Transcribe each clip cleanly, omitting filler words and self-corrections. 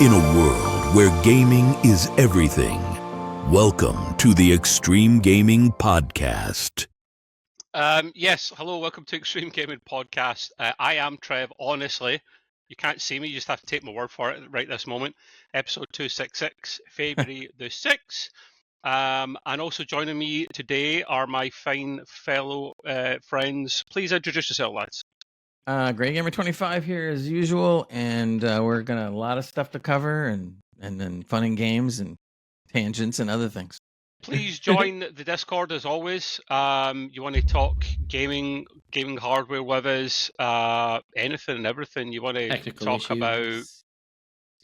In a world where gaming is everything, welcome to the Extreme Gaming Podcast. Yes, hello, welcome to Extreme Gaming Podcast. I am Trev. Honestly, you can't see me, you just have to take my word for it right this moment. Episode 266, February the 6th. And also joining me today are my fine fellow friends. Please introduce yourself, lads. Great Gamer 25 here as usual, and we're gonna a lot of stuff to cover, and then fun and games and tangents and other things. Please join the Discord as always. You want to talk gaming hardware with us, anything and everything. You want to Technical talk issues, about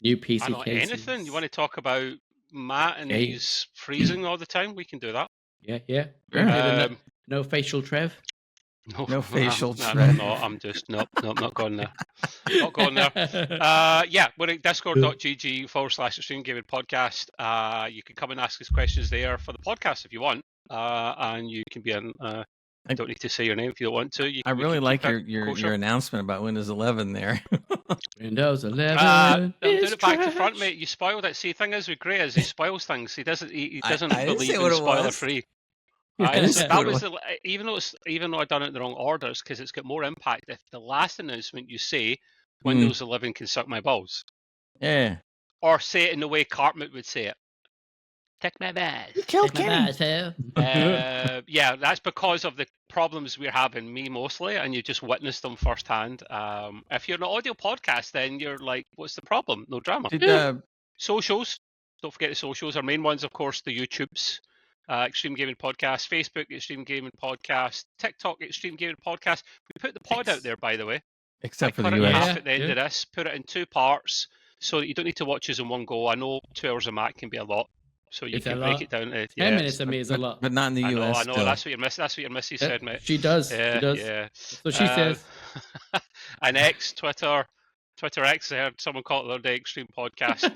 new I PC don't know, cases. anything. You want to talk about Matt and Games. he's freezing all the time? We can do that. Yeah. Sure. No facial Trev. No facial No, Trev. I'm just not going there. Not going there. Yeah, we're at discord.gg/Extreme Gaming Podcast. You can come and ask us questions there for the podcast if you want. And you can be in. You don't need to say your name if you don't want to. I really like your announcement about Windows 11 there. Windows 11. I'm doing is it back to trash. front, mate. You spoiled it. See, the thing is with Gray is he spoils things. He doesn't. He doesn't I didn't believe say what in it spoiler was. free. I didn't say That what it was even though I done it in the wrong orders because it's got more impact if the last announcement you say Windows 11 can suck my balls, Yeah. or say it in the way Cartman would say it. Kick my balls. You killed Take my Kenny. balls, Trev. Yeah, that's because of the problems we're having, me mostly, and you just witnessed them firsthand. If you're an audio podcast, then you're like, what's the problem? No drama. Did, Socials. Don't forget the socials. Our main ones, of course, the YouTubes. Extreme Gaming Podcast, Facebook, Extreme Gaming Podcast, TikTok, Extreme Gaming Podcast. We put the pod out there, by the way. except for cut the it in US. half at the end of this, put it in 2 parts, so that you don't need to watch us in one go. I know 2 hours of Matt can be a lot, so you It's a can break lot. it down to 10 minutes of me is a lot. But not in the I know, US. I know. Still. That's what your missus said, mate. She does. Yeah, she does. yeah. So she says. And X, Twitter X. I heard someone call it the other day, Extreme Podcast.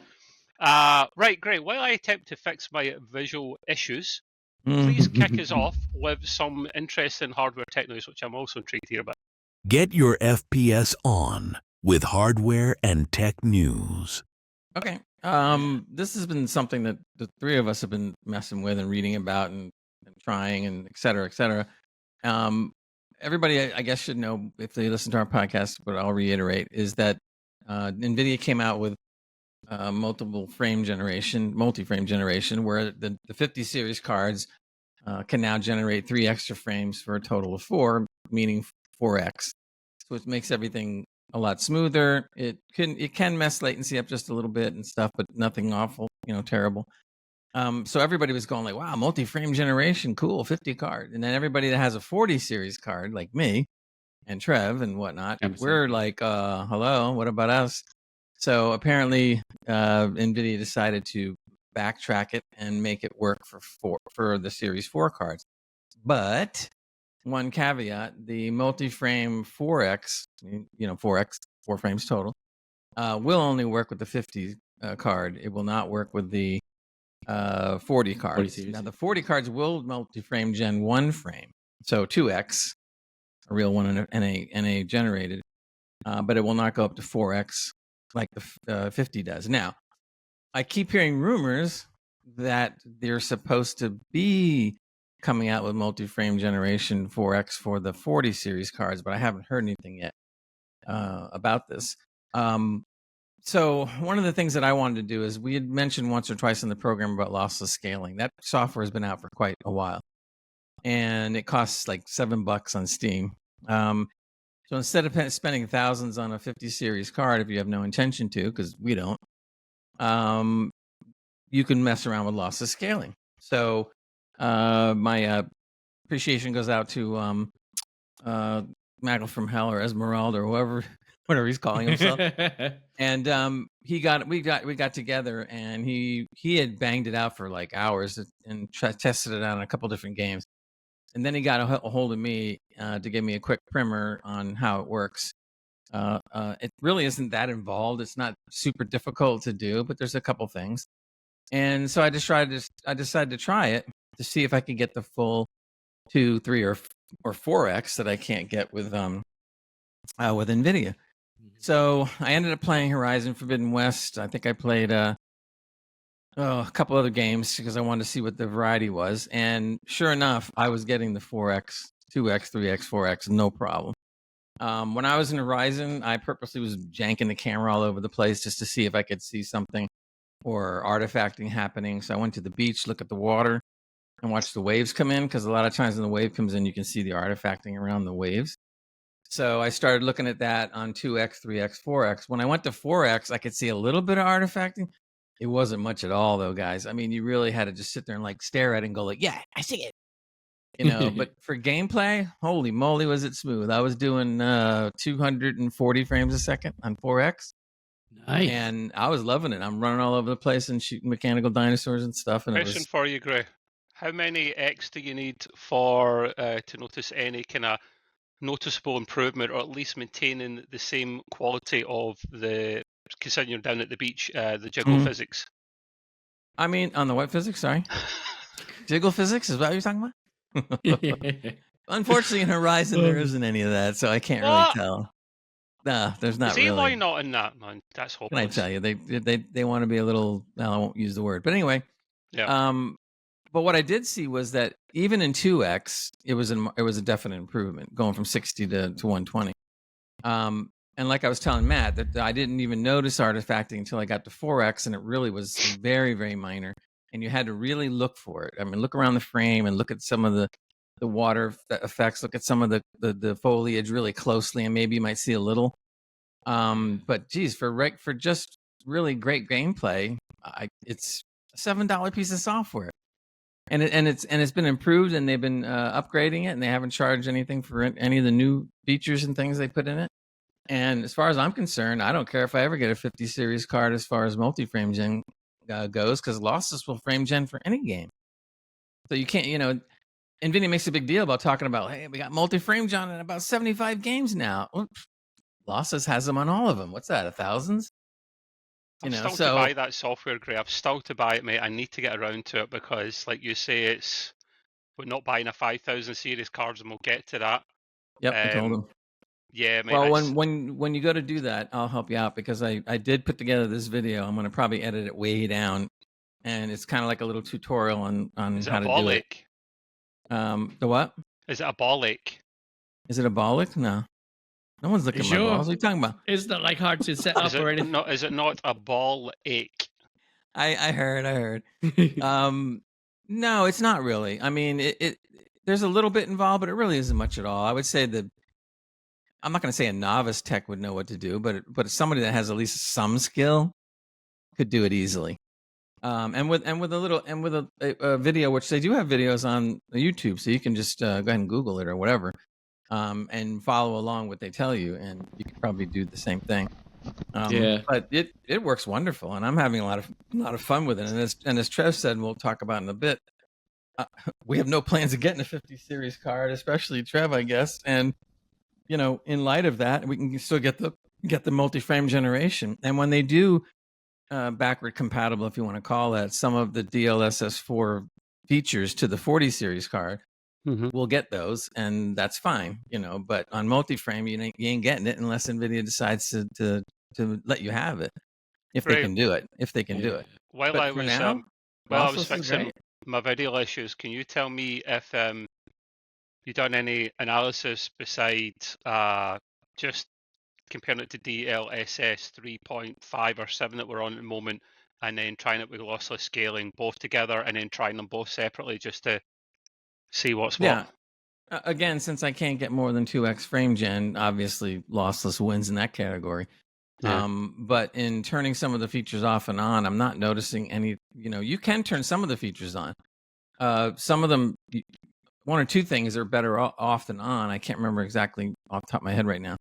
Right, great. While I attempt to fix my visual issues, please kick us off with some interesting hardware tech news, which I'm also intrigued to hear about. Get your FPS on with hardware and tech news. Okay. This has been something that the three of us have been messing with and reading about and trying and et cetera, et cetera. Everybody, I guess, should know if they listen to our podcast, but I'll reiterate, is that NVIDIA came out with multi-frame generation, where the 50 series cards can now generate 3 extra frames for a total of 4, meaning 4x. So it makes everything a lot smoother. It can mess latency up just a little bit and stuff, but nothing awful, terrible. So everybody was going like, wow, multi-frame generation, cool, 50 card. And then everybody that has a 40 series card, like me and Trev and whatnot, we're like, hello, what about us? So apparently NVIDIA decided to backtrack it and make it work for the Series 4 cards. But one caveat, the multi-frame 4X, 4 frames total, will only work with the 50 card. It will not work with the 40 cards. Now, the 40 cards will multi-frame Gen 1 frame, so 2X, a real one and a generated, but it will not go up to 4X like the 50 does. Now, I keep hearing rumors that they're supposed to be coming out with multi-frame generation 4X for the 40 series cards, but I haven't heard anything yet about this. So one of the things that I wanted to do is, we had mentioned once or twice in the program about lossless scaling. That software has been out for quite a while, and it costs like $7 on Steam. So instead of spending thousands on a 50 series card, if you have no intention to, because we don't, you can mess around with lossless scaling. So my appreciation goes out to Maggle from Hell, or Esmeralda, or whatever he's calling himself. And we got together, and he had banged it out for like hours and tested it out on a couple different games. And then he got a hold of me to give me a quick primer on how it works. It really isn't that involved. It's not super difficult to do, but there's a couple things. And so I decided to try it to see if I could get the full 2, 3, or 4x that I can't get with NVIDIA. So I ended up playing Horizon Forbidden West. I think I played a couple other games because I wanted to see what the variety was. And sure enough, I was getting the 4X, 2X, 3X, 4X, no problem. When I was in Horizon, I purposely was janking the camera all over the place just to see if I could see something or artifacting happening. So I went to the beach, look at the water, and watch the waves come in, because a lot of times when the wave comes in, you can see the artifacting around the waves. So I started looking at that on 2X, 3X, 4X. When I went to 4X, I could see a little bit of artifacting. It wasn't much at all, though, guys. I mean, you really had to just sit there and like stare at it and go like, yeah, I see it. But for gameplay, holy moly, was it smooth. I was doing 240 frames a second on 4X. Nice. And I was loving it. I'm running all over the place and shooting mechanical dinosaurs and stuff. And Question for you, Gray. How many X do you need for to notice any kind of noticeable improvement, or at least maintaining the same quality of the, considering you're down at the beach, the jiggle physics? I mean, on the what physics? Sorry. Jiggle physics is what you're talking about? Unfortunately, in Horizon, there isn't any of that, so I can't really tell. No, there's not really. really. Not in that, man? That's hopeless. Can I tell you? They want to be a little. Well, I won't use the word, but anyway. Yeah. But what I did see was that even in 2X, it was a definite improvement, going from 60 to 120. And like I was telling Matt, that I didn't even notice artifacting until I got to 4X, and it really was very, very minor. And you had to really look for it. I mean, look around the frame and look at some of the water effects. Look at some of the foliage really closely, and maybe you might see a little. But geez, for just really great gameplay, it's a $7 piece of software. And it's been improved, and they've been upgrading it, and they haven't charged anything for any of the new features and things they put in it. And as far as I'm concerned, I don't care if I ever get a 50 series card as far as multi-frame gen goes, because Lossless will frame gen for any game. So you can't, NVIDIA makes a big deal about talking about, hey, we got multi-frame gen in about 75 games now. Lossless has them on all of them. What's that, thousands? I'm still to buy that software, Gray. I'm still to buy it, mate. I need to get around to it because, like you say, we're not buying a 5000 series cards, and we'll get to that. Yep, I told them. Yeah, mate. Well, when you go to do that, I'll help you out, because I did put together this video. I'm going to probably edit it way down, and it's kind of like a little tutorial on how to do it. The what? Is it a ball ache? Is it a ball ache? No. No one's looking at my balls. What are you talking about? It's not like hard to set up or anything. No, is it not a ball ache? I heard. No, it's not really. I mean, it there's a little bit involved, but it really isn't much at all. I would say that I'm not going to say a novice tech would know what to do, but somebody that has at least some skill could do it easily. And with a video, which they do have videos on YouTube, so you can just go ahead and Google it or whatever. And follow along what they tell you, and you could probably do the same thing. But it works wonderful, and I'm having a lot of fun with it. And as Trev said, and we'll talk about in a bit, we have no plans of getting a 50 series card, especially Trev, I guess. And in light of that, we can still get the multi-frame generation. And when they do backward compatible, if you want to call that, some of the DLSS 4 features to the 40 series card. We'll get those, and that's fine, But on multi-frame, you ain't getting it unless NVIDIA decides to let you have it, if they can do it. While I was fixing my video issues, can you tell me if you've done any analysis besides just comparing it to DLSS 3.5 or 7 that we're on at the moment, and then trying it with lossless scaling both together, and then trying them both separately just to see what's what? Yeah. Again, since I can't get more than 2x frame gen, obviously lossless wins in that category. Yeah. But in turning some of the features off and on, I'm not noticing any. You can turn some of the features on. Some of them, one or two things are better off than on. I can't remember exactly off the top of my head right now.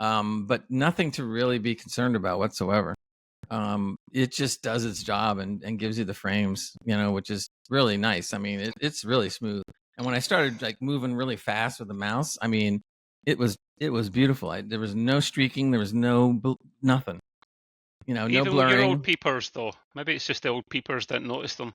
But nothing to really be concerned about whatsoever. It just does its job and gives you the frames, which is really nice. I mean, it's really smooth. And when I started like moving really fast with the mouse, I mean, it was beautiful. There was no streaking. There was nothing. No blurring. Your old peepers, though. Maybe it's just the old peepers didn't notice them.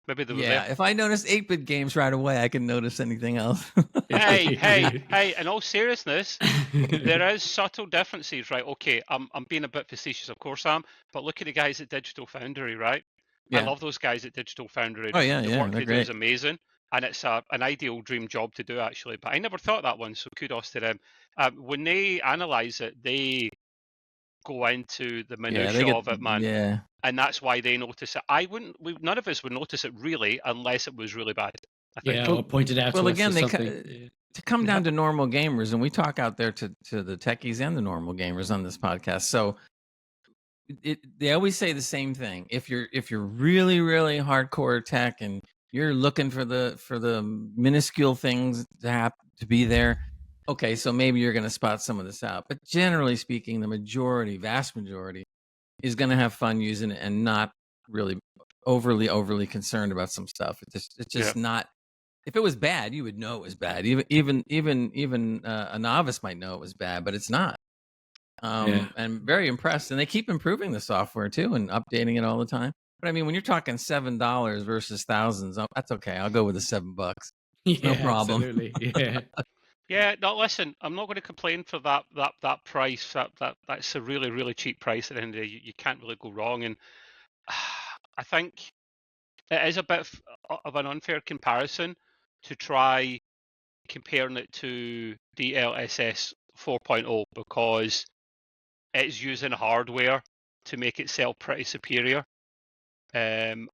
Maybe they were Yeah, there. if I notice 8-bit games right away, I can notice anything else. Hey! In all seriousness, there is subtle differences, right? Okay, I'm being a bit facetious, of course I am, but look at the guys at Digital Foundry, right? I Yeah. love those guys at Digital Foundry. Oh yeah, The yeah, work they're they do is great. amazing, and it's an ideal dream job to do actually. But I never thought that one, so kudos to them. When they analyze it, they go into the Yeah, minutiae they get of it, man. yeah. And that's why they notice it. None of us would notice it really, unless it was really bad. I think. Yeah, or pointed out Well, to us again, or they something. to come Yeah. down to normal gamers, and we talk out there to the techies and the normal gamers on this podcast. So they always say the same thing. If you're really hardcore tech and you're looking for the minuscule things to be there, okay, so maybe you're going to spot some of this out. But generally speaking, the vast majority, is going to have fun using it and not really overly concerned about some stuff. It's just not. If it was bad, you would know it was bad. Even a novice might know it was bad, but it's not. And very impressed. And they keep improving the software too and updating it all the time. But I mean, when you're talking $7 versus thousands, that's okay. I'll go with the $7. Yeah, No problem. Absolutely. Yeah. Yeah, no, listen, I'm not going to complain for that price. That's a really cheap price at the end of the day. You can't really go wrong. And I think it is a bit of an unfair comparison to try comparing it to DLSS 4.0 because it's using hardware to make itself pretty superior. And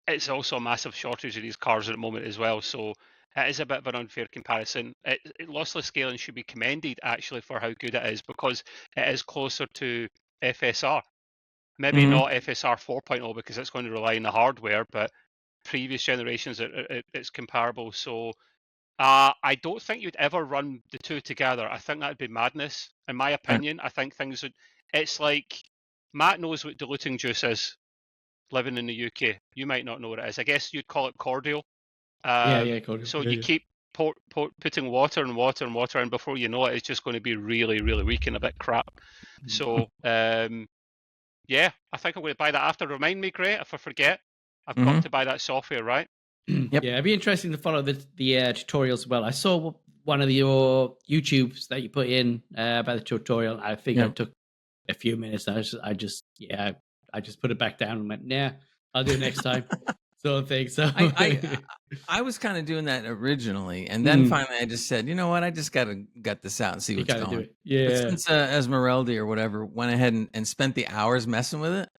it's also a massive shortage of these cars at the moment as well. So it is a bit of an unfair comparison. Lossless Scaling should be commended actually for how good it is because it is closer to FSR. Maybe not FSR 4.0 because it's going to rely on the hardware, but previous generations it's comparable. So I don't think you'd ever run the two together. I think that'd be madness. In my opinion, I think things would. It's like Matt knows what diluting juice is. Living in the UK, you might not know what it is. I guess you'd call it cordial. Cordial. So Yeah, you yeah. keep putting water and water and water, and before you know it, it's just going to be really weak and a bit crap. So yeah, I think I'm going to buy that after. Remind me, Gray, if I forget. I've got to buy that software, right? Yep. Yeah, it'd be interesting to follow the tutorials as well. I saw one of your YouTubes that you put in about the tutorial. I think it took a few minutes. I just put it back down and went, nah, I'll do it next time. Sort of thing. So I was kind of doing that originally, and then finally I just said, you know what, I just got to gut this out and see what's going on. Yeah. But since Esmeralda or whatever went ahead and spent the hours messing with it,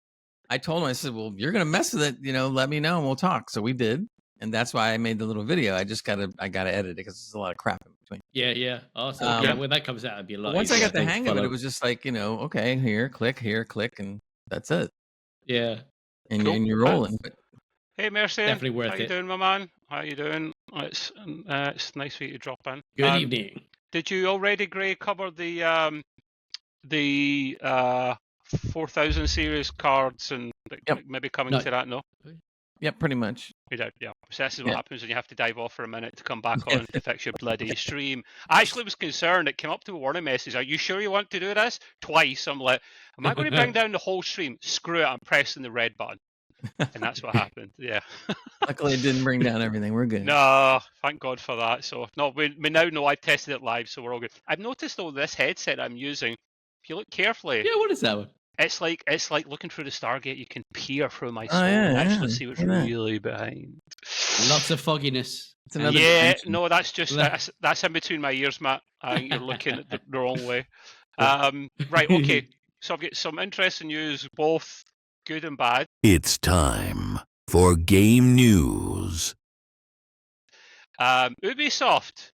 I told him, I said, well, you're gonna mess with it, let me know and we'll talk. So we did, and that's why I made the little video. I gotta edit it because there's a lot of crap in between. Yeah. Awesome. When that comes out, it'd be a lot. Once I easier, got the hang of it, follow. it was just like, okay, here, click, and that's it. Yeah. And, Cool. and you're rolling. But hey, Mercy. Definitely worth How you it. doing, my man? How you doing? It's nice for you to drop in. Good evening. Did you already, Gray, cover the 4000 series cards and maybe coming to that? No. Yep, pretty much. We did, yeah. So this is what happens when you have to dive off for a minute to come back on to fix your bloody stream. I actually was concerned. It came up to a warning message. Are you sure you want to do this? Twice. I'm like, am I going to bring down the whole stream? Screw it. I'm pressing the red button. And that's what happened. Yeah. Luckily, it didn't bring down everything. We're good. No, thank God for that. So, no, we now know I tested it live, so we're all good. I've noticed, though, this headset I'm using, if you look carefully. Yeah, what is that one? It's like looking through the Stargate. You can peer through my soul and actually see what's really behind. Lots of fogginess. It's another dimension. No, that's just that's in between my ears, Matt. I think you're looking at the wrong way. Right, okay. So I've got some interesting news, both good and bad. It's time for game news. Ubisoft.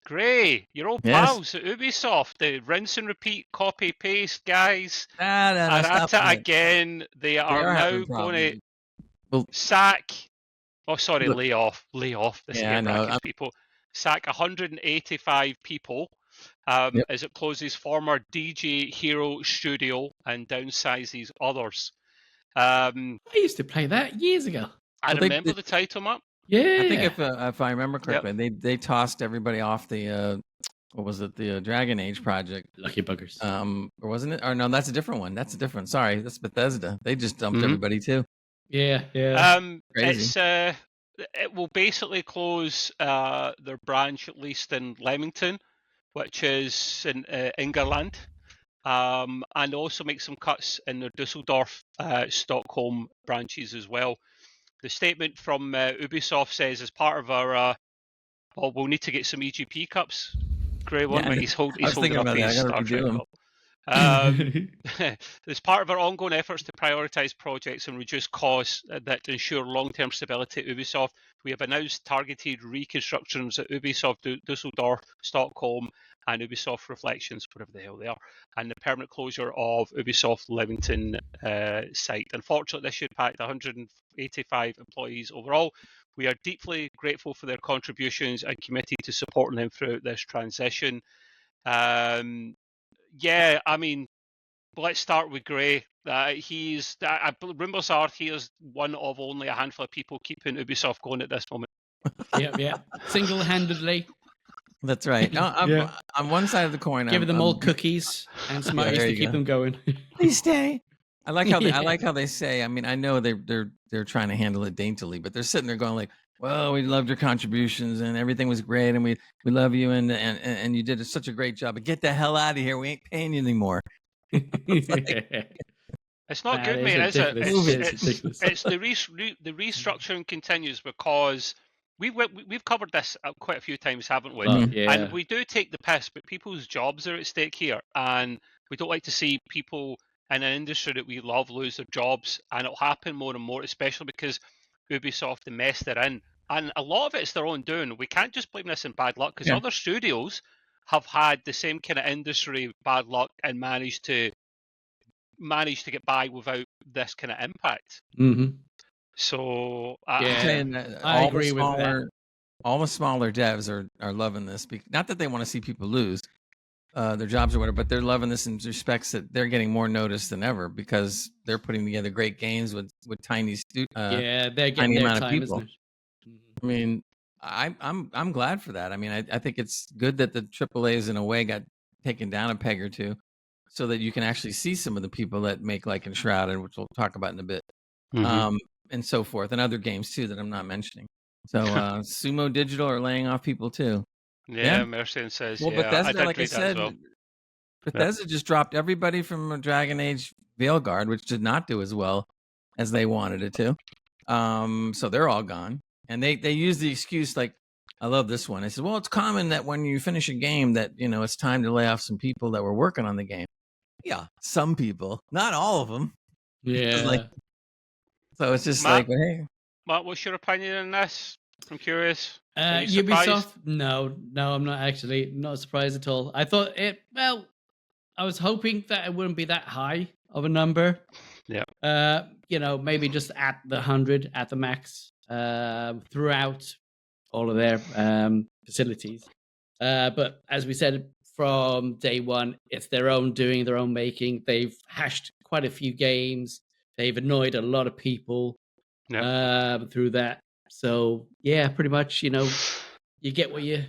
Gray, your old pals at Ubisoft, the rinse and repeat, copy paste guys, are at it again. They are now going to sack. Oh, sorry, lay off. This people sack 185 people as it closes former DJ Hero Studio and downsizes others. I used to play that years ago. I remember the title, Matt. Yeah, I think if I remember correctly, they tossed everybody off the what was it, the Dragon Age project? Lucky buggers. Or wasn't it? Or no, that's a different one. Sorry, that's Bethesda. They just dumped everybody too. Yeah, yeah. Crazy. It will basically close their branch, at least in Leamington, which is in Ingerland, and also make some cuts in their Dusseldorf, Stockholm branches as well. The statement from Ubisoft says, as part of our, well, we'll need to get some EGP cups. Grey one, Yeah, right? I He's was holding thinking up about that. I his gotta Star Trek redo 'em. cup. As part of our ongoing efforts to prioritise projects and reduce costs that ensure long-term stability at Ubisoft, we have announced targeted reconstructions at Ubisoft Dusseldorf, Stockholm, and Ubisoft Reflections, whatever the hell they are, and the permanent closure of Ubisoft Leamington site. Unfortunately, this should impact 185 employees overall. We are deeply grateful for their contributions and committed to supporting them throughout this transition. Yeah, I mean, let's start with Gray. Rumours are he is one of only a handful of people keeping Ubisoft going at this moment. Yeah. Single-handedly. That's right. No, Yeah. on one side of the coin, Giving them I'm all cookies and Smarties there to you keep go. them going. Please stay. I like how Yeah. I like how they say. I mean, I know they're trying to handle it daintily, but they're sitting there going like, "Well, we loved your contributions and everything was great, and we love you, and you did such a great job. But get the hell out of here. We ain't paying you anymore." It's like, It's not That good, is mate, is it? ridiculous. It's It's ridiculous. it's the restructuring continues because we've covered this quite a few times, haven't we? Oh, Mhm. yeah. And we do take the piss, but people's jobs are at stake here, and we don't like to see people in an industry that we love lose their jobs, and it'll happen more and more, especially because Ubisoft, the mess they're in, and a lot of it's their own doing. We can't just blame this on bad luck because Yeah. other studios have had the same kind of industry bad luck and managed to get by without this kind of impact. hmm So I'm Yeah. saying that I agree with that. all the smaller devs are loving this. Not that they want to see people lose their jobs or whatever, but they're loving this in respects that they're getting more notice than ever because they're putting together great games with tiny Yeah, they're getting tiny their amount of time, people. isn't it? I mean, I'm glad for that. I mean, I think it's good that the AAAs in a way got taken down a peg or two, so that you can actually see some of the people that make like Enshrouded, which we'll talk about in a bit, and so forth, and other games too that I'm not mentioning. So Sumo Digital are laying off people too. Yeah, Mercian says, Well, yeah, I Bethesda, did like I read that as said, well. Bethesda just dropped everybody from Dragon Age Veilguard, which did not do as well as they wanted it to. So they're all gone. And they use the excuse like, I love this one. They said, well, it's common that when you finish a game that, you know, it's time to lay off some people that were working on the game. Yeah, some people, not all of them. Yeah. Like, so it's just Matt? like, hey, Matt, what's your opinion on this? I'm curious. Are you Ubisoft? surprised? No, I'm not actually not surprised at all. I thought it. Well, I was hoping that it wouldn't be that high of a number. Yeah. You know, maybe just at the 100 at the max throughout all of their facilities. But as we said from day one, it's their own doing, their own making. They've hashed quite a few games. They've annoyed a lot of people through that. So yeah, pretty much, you know, you get what you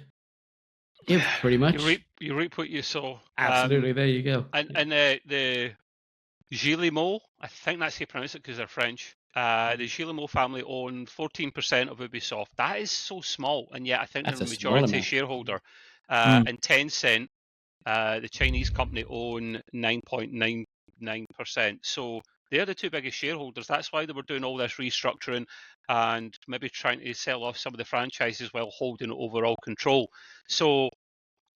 give, pretty much. You reap what you sow. Absolutely, there you go. And the Guillemot, I think that's how you pronounce it because they're French. The Guillemot family own 14% of Ubisoft. That is so small, and yet I think That's they're a a small majority amount. shareholder. And Tencent, the Chinese company, own 9.99%. So they're the two biggest shareholders. That's why they were doing all this restructuring and maybe trying to sell off some of the franchises while holding overall control. So,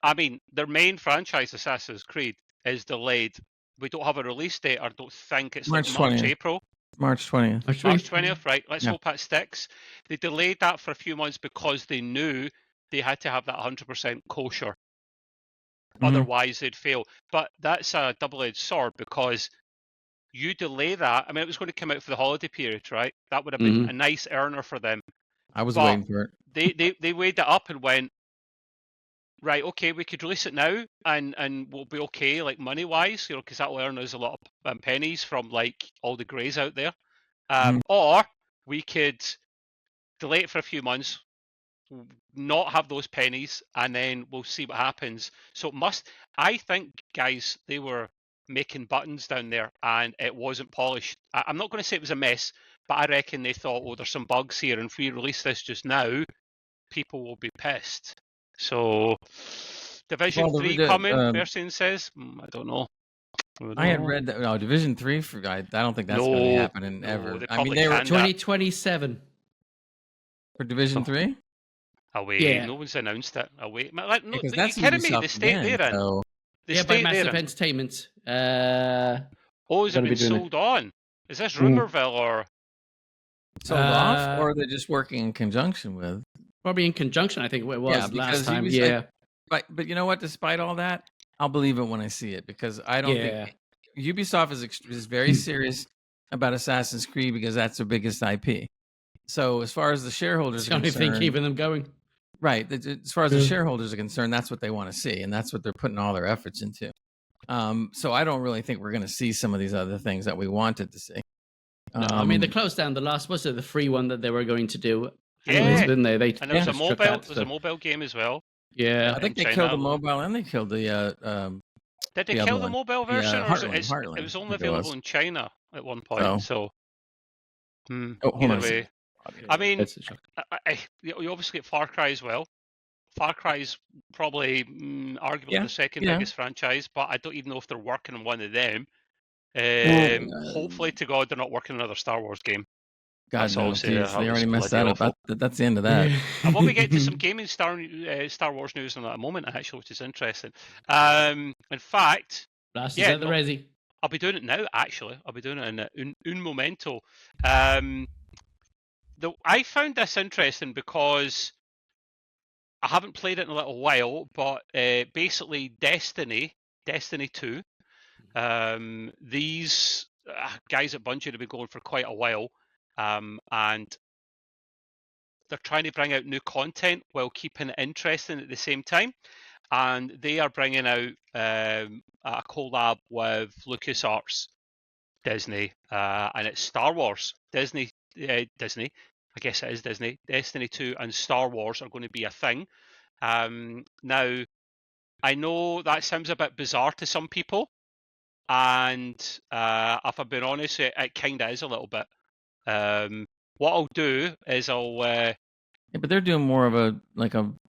I mean, their main franchise, Assassin's Creed, is delayed. We don't have a release date. I don't think it's March like March, 20th. April. March 20th. March 20th, right? Let's Yeah. hope that sticks. They delayed that for a few months because they knew they had to have that 100% kosher. Otherwise, they'd fail. But that's a double-edged sword because you delay that. I mean, it was going to come out for the holiday period, right? That would have been a nice earner for them. I was waiting for it. They weighed it up and went, right, okay, we could release it now and we'll be okay, like money-wise, you know, because that'll earn us a lot of pennies from like all the greys out there. Or we could delay it for a few months, not have those pennies, and then we'll see what happens. So I think, guys, they were making buttons down there, and it wasn't polished. I'm not going to say it was a mess, but I reckon they thought, oh, there's some bugs here, and if we release this just now, people will be pissed. So, Division 3 coming, Bersin says. I don't know. I had read that. No, Division 3. I don't think that's going to happen in ever. I mean, they were 2027 for Division 3. Away. Yeah. No one's announced it. Away. Like, no, because you're kidding me. The state they're in. So... The by state Massive Entertainment. Has it been sold on? Is this Rumorville or sold off, or they're just working in conjunction with? Probably in conjunction, I think it was last time. But you know what? Despite all that, I'll believe it when I see it, because I don't think Ubisoft is very serious about Assassin's Creed, because that's their biggest IP. So as far as the shareholders are concerned, the only thing keeping them going. Right. As far as the shareholders are concerned, that's what they want to see, and that's what they're putting all their efforts into. So I don't really think we're going to see some of these other things that we wanted to see. No, I mean, they closed down the last, was it the free one that they were going to do? Yeah, didn't they? And there was a mobile. There's a mobile game as well. Yeah, I think they killed the mobile and they killed the. Did they kill the mobile version, or Heartland, it was only available in China at one point? So, either way. I mean, you obviously get Far Cry as well. Far Cry is probably arguably the second biggest franchise, but I don't even know if they're working on one of them. Hopefully, to God, they're not working on another Star Wars game. God knows, they already messed that up. That's the end of that. And when we get to some gaming Star Wars news in a moment, actually, which is interesting. In fact, at the Resi. I'll be doing it now. Actually, I'll be doing it in un momento. I found this interesting because I haven't played it in a little while, but basically Destiny 2, these guys at Bungie have been going for quite a while, and they're trying to bring out new content while keeping it interesting at the same time, and they are bringing out a collab with LucasArts, Disney, and it's Star Wars. Disney, I guess it is Disney. Destiny 2 and Star Wars are going to be a thing. Now, I know that sounds a bit bizarre to some people, and if I've been honest, it kind of is a little bit. What I'll do is but they're doing more of a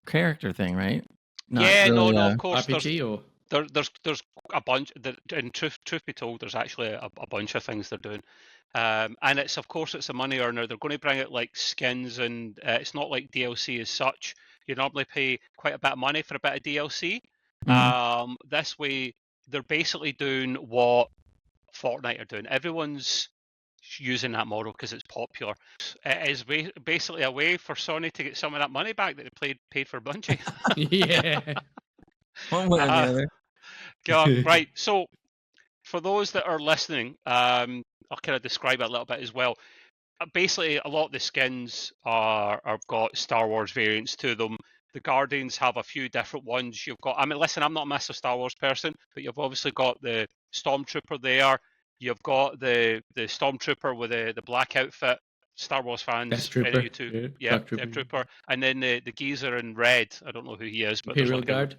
character thing, right? No, of course. RPG there's a bunch. In truth be told, there's actually a bunch of things they're doing, and it's a money earner. They're going to bring out like skins, and it's not like DLC as such. You normally pay quite a bit of money for a bit of DLC. This way, they're basically doing what Fortnite are doing. Everyone's using that model because it's popular. It is basically a way for Sony to get some of that money back that they paid for Bungie. Yeah. One way or the other. Right. So, for those that are listening, I'll kind of describe it a little bit as well. Basically, a lot of the skins have got Star Wars variants to them. The Guardians have a few different ones. Listen, I'm not a massive Star Wars person, but you've obviously got the Stormtrooper there. You've got the Stormtrooper with the black outfit. Star Wars fans, Trooper. Trooper. And then the geezer in red. I don't know who he is, but Imperial Guard.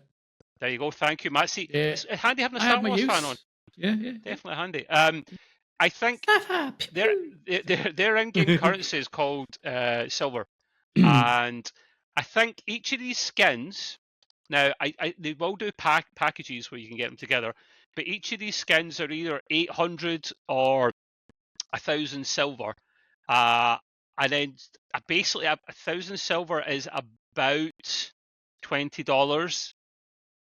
There you go. Thank you, Matt. See, it's handy having a Star Wars fan on. Yeah. Definitely handy. I think their in-game currency is called silver, and I think each of these skins. Now, they will do packages where you can get them together, but each of these skins are either 800 or 1,000 silver, and then basically 1,000 silver is about $20.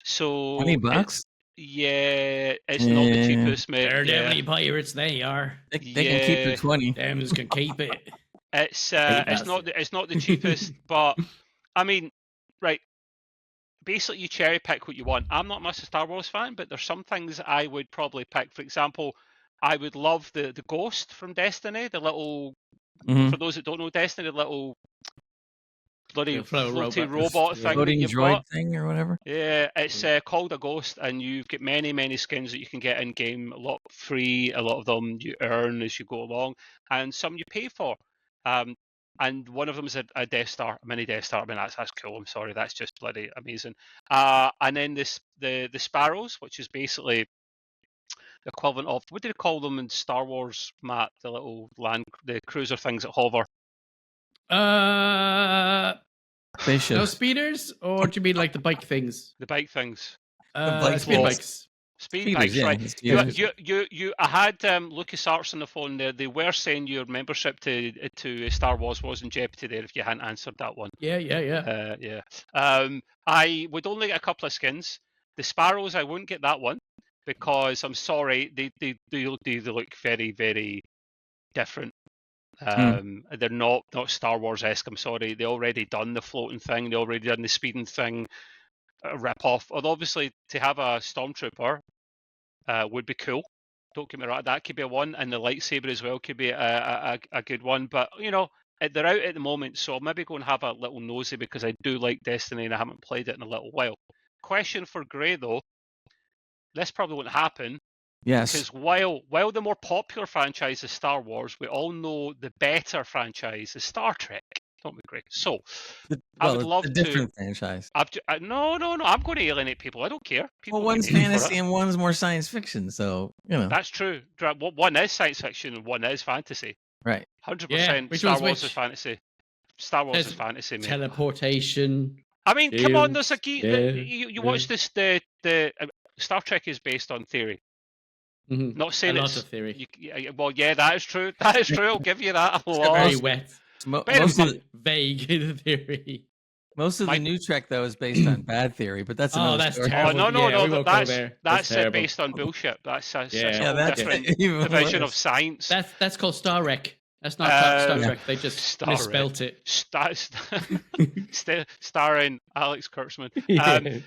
So $20. Yeah, it's not the cheapest, mate. They're definitely pirates. They are. They can keep the 20. Them can keep it. It's not the cheapest, but I mean, right. Basically, you cherry pick what you want. I'm not much a Star Wars fan, but there's some things I would probably pick. For example, I would love the ghost from Destiny, the little. For those that don't know Destiny, the little bloody floaty robot thing, floating droid thing or whatever. Yeah, it's called a ghost, and you've got many skins that you can get in game. A lot free, a lot of them you earn as you go along, and some you pay for. And one of them is a Death Star, a mini Death Star. I mean, that's cool. I'm sorry, that's just bloody amazing. And then the Sparrows, which is basically equivalent of, what do they call them in Star Wars, Matt? The cruiser things that hover. Spaceships. No speeders, or do you mean like the bike things? The bike things. bike Speed things. bikes. Speed Speeders, bikes, yeah, right? it's But speeders. I had LucasArts on the phone there. They were saying your membership to Star Wars was in jeopardy there if you hadn't answered that one. Yeah. Yeah. I would only get a couple of skins. The Sparrows, I wouldn't get that one because I'm sorry, they look very, very different. They're not Star Wars-esque. I'm sorry, they already done the floating thing. They already done the speeding thing. Rip off. Although obviously to have a stormtrooper would be cool. Don't get me wrong, that could be a one, and the lightsaber as well could be a good one. But they're out at the moment, so I'll maybe go and have a little nosy because I do like Destiny and I haven't played it in a little while. Question for Gray though, this probably won't happen. Yes. Because while the more popular franchise is Star Wars, we all know the better franchise is Star Trek. Don't we, Greg? So I would love a to. different franchise. No. I'm going to alienate people. I don't care. People Well, one's can hate me for fantasy it. and one's more science fiction, so That's true. One is science fiction and one is fantasy. right. 100%. Which Star one's Wars which? is fantasy. Star Wars There's is fantasy, mate. Teleportation. I mean, come on. There's a Yeah, you watch this. The Star Trek is based on theory. Mhm. Not saying a it's lot of theory. well, yeah, that is true. That is true. I'll give you that. A lot. Very wet. Most of the, Vague in the theory. most of the new Trek though is based on bad theory, but that's another that's story. terrible. Oh no, Yeah, we won't go there. that's terrible. based on bullshit. That's a Yeah, whole that's different even division of worse. science. That's called Star Wreck. That's not Star Yeah. Trek. They just Star misspelt Wreck. it. Starring Alex Kurtzman. Yeah.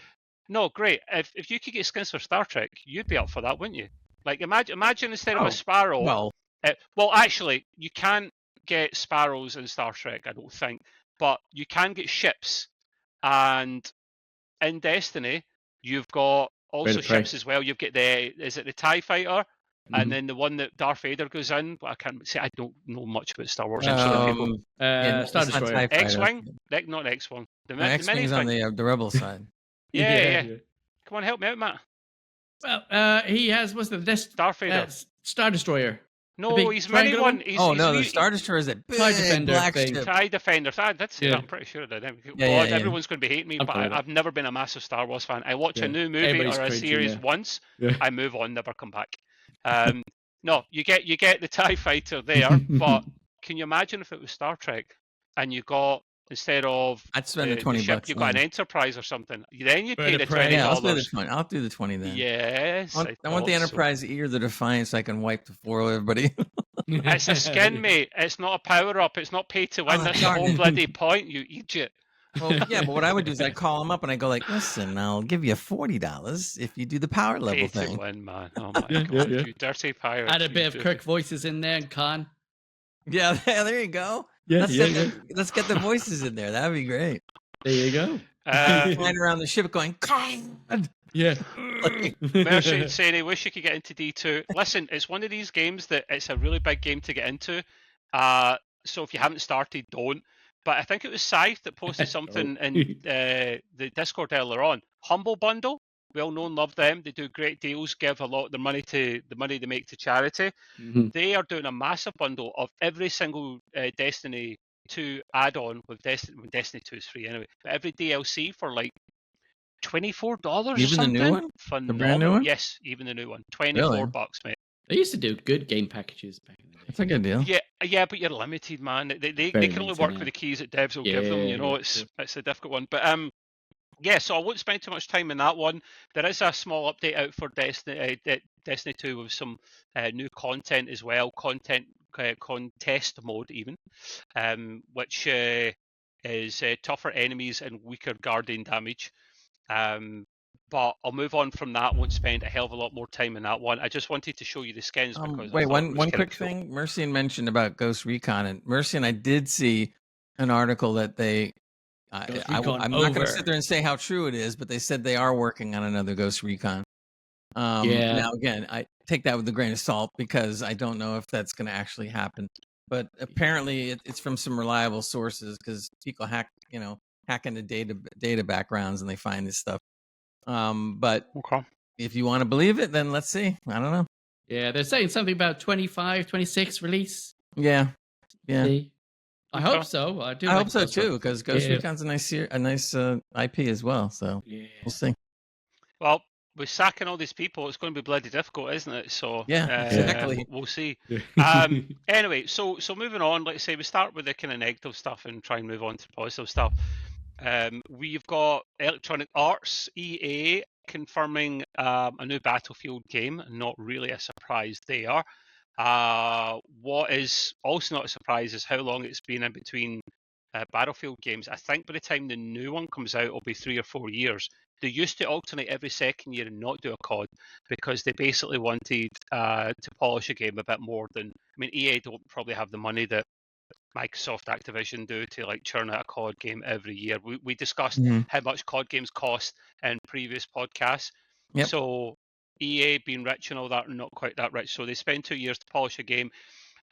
No, great. If you could get skins for Star Trek, you'd be up for that, wouldn't you? Like imagine instead of a Sparrow. Well, Actually, you can't get Sparrows in Star Trek, I don't think, but you can get ships. And in Destiny, you've got also ships as well. You've got the TIE Fighter, and then the one that Darth Vader goes in. But I can't say I don't know much about Star Wars. I'm sure people. Star Destroyer. X-Wing, not X-Wing. The X-Wing's on the Rebel side. Yeah. Come on, help me out, Matt. Well, he has what's the Darth Vader. Star Destroyer. No, he's many one. The Star Destroyer is a big TIE Defender black thing. ship. TIE Defender. That's it. Yeah. I'm pretty sure that. Yeah. Everyone's going to be hating me, but I've never been a massive Star Wars fan. I watch a new movie Everybody's or a cringing, series once, I move on, never come back. No, you get the TIE Fighter there, but can you imagine if it was Star Trek and you got instead of I'd spend the $20, $20. you got an Enterprise or something. Then you pay the $20. Yeah, I'll do the 20. I'll do the 20 then. Yes, I want the Enterprise ear the Defiance so I can wipe the floor with everybody. It's a skin, mate. It's not a power up. It's not pay to win. That's the whole bloody point, you idiot. Well, yeah, but what I would do is I'd call them up and I go like, listen, I'll give you $40 if you do the power level Pay thing. to win, man. Oh my god, you dirty pirate. Add a bit of Kirk voices in there and Khan. Yeah, there you go. Yeah, Let's get the voices in there. That'd be great. There you go. Flying around the ship going, Khan! Yeah. Merchant saying, I wish you could get into D2. Listen, it's one of these games that it's a really big game to get into. So if you haven't started, don't. But I think it was Scythe that posted something in the Discord earlier on. Humble Bundle, well known, love them. They do great deals, give a lot of their money they make to charity. Mm-hmm. They are doing a massive bundle of every single Destiny 2 add-on with Destiny 2 is free anyway. But every DLC for like $24 even something. The new one? Phenomenal. The brand new one? Yes, even the new one. $24, mate. They used to do good game packages back in the day. That's a good deal. Yeah, but you're limited, man. They can only work with the keys that devs will give them. You know, it's a difficult one. But so I won't spend too much time in that one. There is a small update out for Destiny 2 with some new content as well. Contest mode even, which is tougher enemies and weaker guardian damage. But I'll move on from that. Won't spend a hell of a lot more time in that one. I just wanted to show you the skins. Because wait, one quick thing. Mercian mentioned about Ghost Recon, and Mercian, I did see an article that they. I'm not going to sit there and say how true it is, but they said they are working on another Ghost Recon. Now again, I take that with a grain of salt because I don't know if that's going to actually happen. But apparently, it's from some reliable sources because people hack into data backgrounds and they find this stuff. But if you want to believe it, then let's see. I don't know. Yeah, they're saying something about 25, 26 release. Yeah. See? I Okay. hope so. I do. I like hope so Ghost too, Recon. because Ghost Yeah. Recon's a nice IP as well. So Yeah. we'll see. Well, with sacking all these people, it's going to be bloody difficult, isn't it? So Yeah, exactly. we'll see. Yeah. Anyway, so moving on. Let's say we start with the kind of negative stuff and try and move on to positive stuff. We've got Electronic Arts, EA, confirming a new Battlefield game. Not really a surprise there. What is also not a surprise is how long it's been in between Battlefield games. I think by the time the new one comes out, it'll be 3 or 4 years. They used to alternate every second year and not do a COD because they basically wanted to polish a game a bit more than. I mean, EA don't probably have the money that Microsoft Activision do to like churn out a COD game every year. We discussed Mhm. how much COD games cost in previous podcasts. Yep. So EA being rich and all that are not quite that rich. So they spend 2 years to polish a game.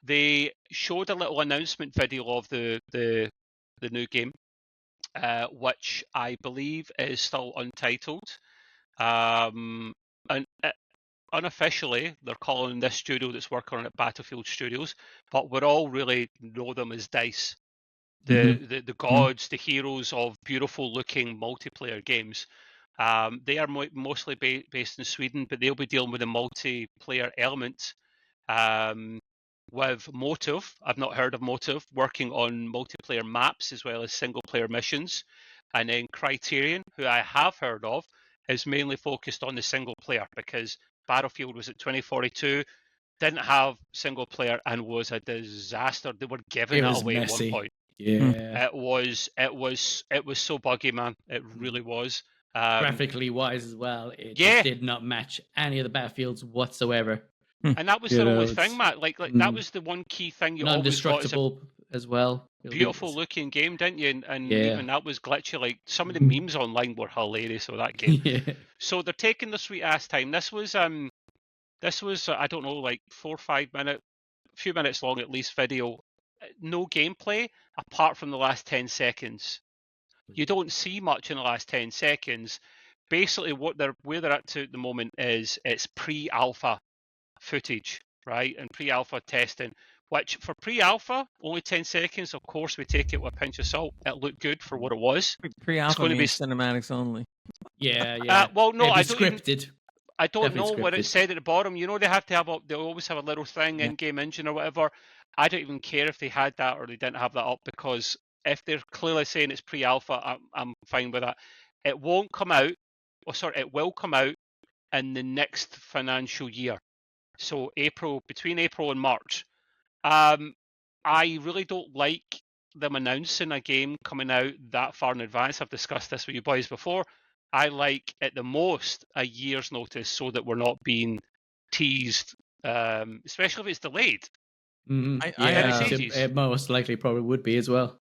They showed a little announcement video of the new game, which I believe is still untitled. And unofficially, they're calling this studio that's working on it Battlefield Studios, but we all really know them as DICE, the gods, the heroes of beautiful looking multiplayer games. They are mostly based in Sweden, but they'll be dealing with the multiplayer element. With Motive, I've not heard of Motive, working on multiplayer maps as well as single player missions. And then Criterion, who I have heard of, is mainly focused on the single player because Battlefield was at 2042, didn't have single player and was a disaster. They were giving it away messy. at one point. Yeah. It was so buggy, man. It really was. Graphically wise as well, it Yeah. just did not match any of the Battlefields whatsoever. And that was You the know, only thing, it's- Matt. Like that was the one key thing you always got as a Non-destructible as well. It'll be- beautiful looking game, didn't you? And Yeah. even that was glitchy. Like some of the memes online were hilarious with that game. Yeah. So they're taking the sweet ass time. This was I don't know, like 4 or 5 minute, a few minutes long at least video. No gameplay apart from the last 10 seconds. You don't see much in the last 10 seconds. Basically, where they're at to at the moment is it's pre-alpha footage, right? And pre-alpha testing, which for pre-alpha, only 10 seconds. Of course, we take it with a pinch of salt. It looked good for what it was. Pre-alpha going to means be cinematics only. Yeah. Well, no, It'd be I don't even- scripted. I don't Definitely know what it scripted. said at the bottom. You know, they have to have they always have a little thing Yeah. in game engine or whatever. I don't even care if they had that or they didn't have that up because if they're clearly saying it's pre-alpha, I'm fine with that. It won't come out. It will come out in the next financial year. So between April and March. I really don't like them announcing a game coming out that far in advance. I've discussed this with you boys before. I like at the most a year's notice so that we're not being teased, especially if it's delayed. It most likely probably would be as well.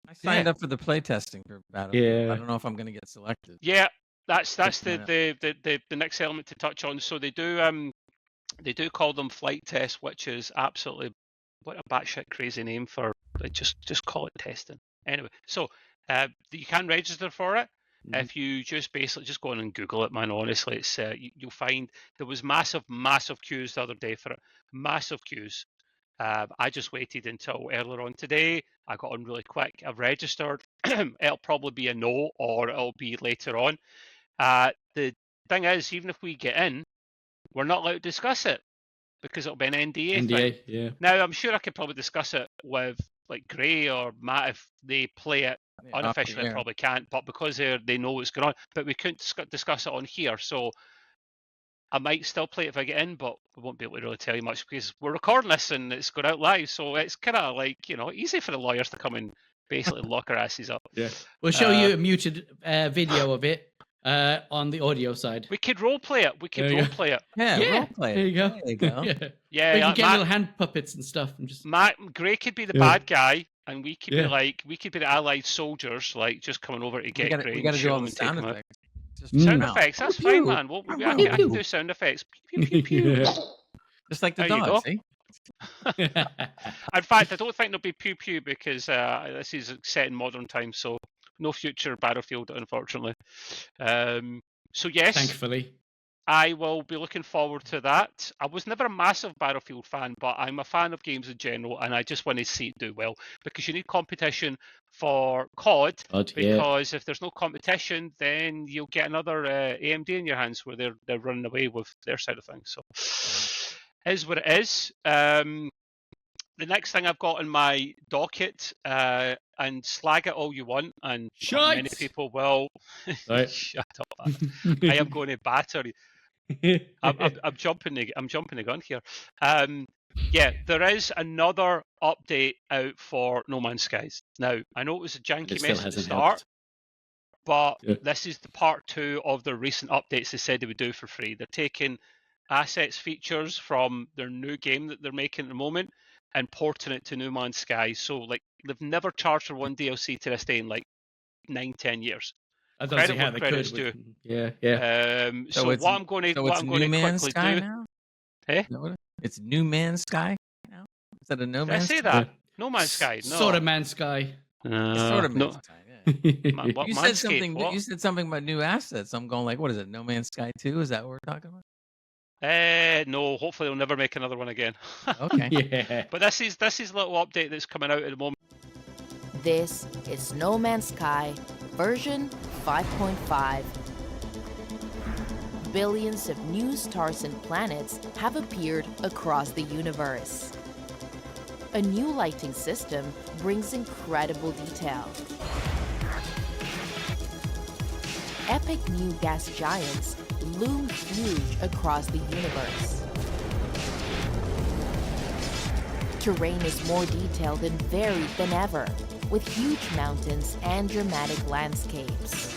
I signed up for the playtesting for Battlefield. Yeah. I don't know if I'm going to get selected. Yeah, that's Fixing the next element to touch on. So they do call them flight tests, which is absolutely what a batshit crazy name for just call it testing. Anyway, so you can register for it. If you just basically just go on and Google it, man. Honestly, it's you'll find there was massive queues the other day for it. Massive queues. I just waited until earlier on today. I got on really quick. I've registered. It'll probably be a no, or it'll be later on. The thing is, even if we get in, we're not allowed to discuss it because it'll be an NDA thing. Yeah. Now, I'm sure I could probably discuss it with like Gray or Matt if they play it unofficially. I probably can't, but because they know what's going on. But we couldn't discuss it on here, so I might still play it if I get in, but we won't be able to really tell you much because we're recording this and it's going out live. So it's kind of like, easy for the lawyers to come and basically lock our asses up. Yeah. We'll show you a muted video of it on the audio side. We could role play it. Yeah, role play it. There you go. There you go. Yeah, we can get little hand puppets and stuff and just. Gray could be the bad guy, and we could be the allied soldiers, like just coming over to get Gray. We got to do all the sound effects. Sound effects, that's fine, man. I can do sound effects. Pew, pew, pew, pew. Just like the There you dog, go. see? In fact, I don't think there'll be pew pew because this is set in modern times, so no future Battlefield, unfortunately. So yes, Thankfully. I will be looking forward to that. I was never a massive Battlefield fan, but I'm a fan of games in general, and I just want to see it do well because you need competition for COD. Yeah. Because if there's no competition, then you'll get another AMD in your hands where they're running away with their side of things. So, is what it is. The next thing I've got in my docket, and slag it all you want, and many Shite! people will. Right. Shut up! I am going to batter you. I'm jumping the gun here. Yeah, there is another update out for No Man's Skies. Now, I know it was a janky It still mess at the hasn't start, helped. but Yeah. this is the part 2 of the recent updates they said they would do for free. They're taking assets features from their new game that they're making at the moment and porting it to No Man's Sky. So like they've never charged for one DLC to this day in like 9-10 years. I don't Credit see how where they credit's could. due. Yeah. So what I'm going to Man's quickly Sky do. now? Eh? Is that what it's New Man's Sky now? Is that a No Did I Man's say Sky? that? No Man's Sky. No. Sort of Man's Sky. It's sort of no. Man's Sky. Yeah. What You said Manscaped? something. What? You said something about new assets. I'm going like, what is it? No Man's Sky 2? Is that what we're talking about? No. Hopefully, they'll never make another one again. Okay. Yeah. But this is a little update that's coming out at the moment. This is No Man's Sky version 5.5. Billions of new stars and planets have appeared across the universe. A new lighting system brings incredible detail. Epic new gas giants loom huge across the universe. Terrain is more detailed and varied than ever, with huge mountains and dramatic landscapes.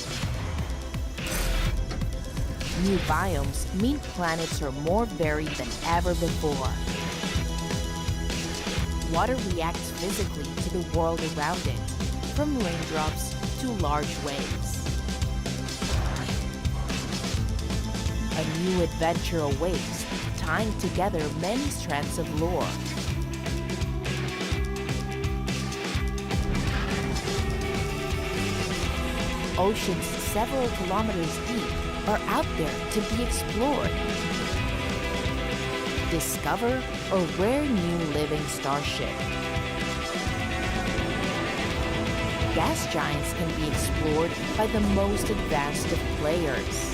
New biomes mean planets are more varied than ever before. Water reacts physically to the world around it, from raindrops to large waves. A new adventure awaits, tying together many strands of lore. Oceans several kilometers deep are out there to be explored. Discover a rare new living starship. Gas giants can be explored by the most advanced of players.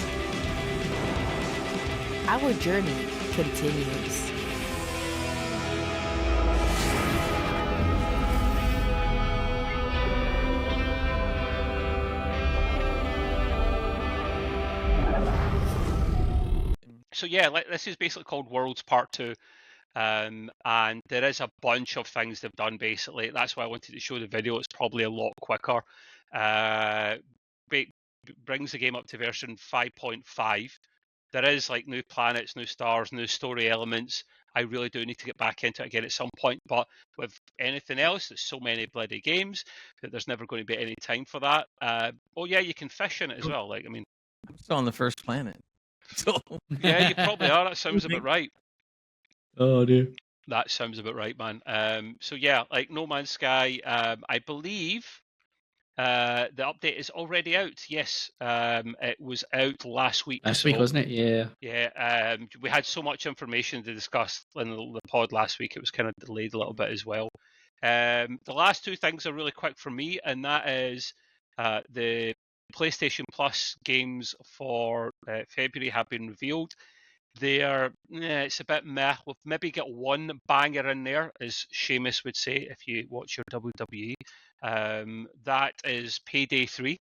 Our journey continues. So yeah, this is basically called Worlds Part 2. And there is a bunch of things they've done basically. That's why I wanted to show the video. It's probably a lot quicker. Brings the game up to version 5.5. There is like new planets, new stars, new story elements. I really do need to get back into it again at some point. But with anything else, there's so many bloody games that there's never going to be any time for that. Oh yeah, you can fish in it as well. Like, I mean, I'm still on the first planet. So yeah, you probably are. That sounds about right. Oh dear. That sounds about right, man. So yeah, like No Man's Sky, I believe the update is already out. Yes, it was out last week. Last week, wasn't it? Yeah. Yeah, we had so much information to discuss in the pod last week. It was kind of delayed a little bit as well. The last two things are really quick for me, and that is the PlayStation Plus games for February have been revealed. It's a bit meh. We've maybe got one banger in there, as Seamus would say if you watch your WWE. That is Payday 3,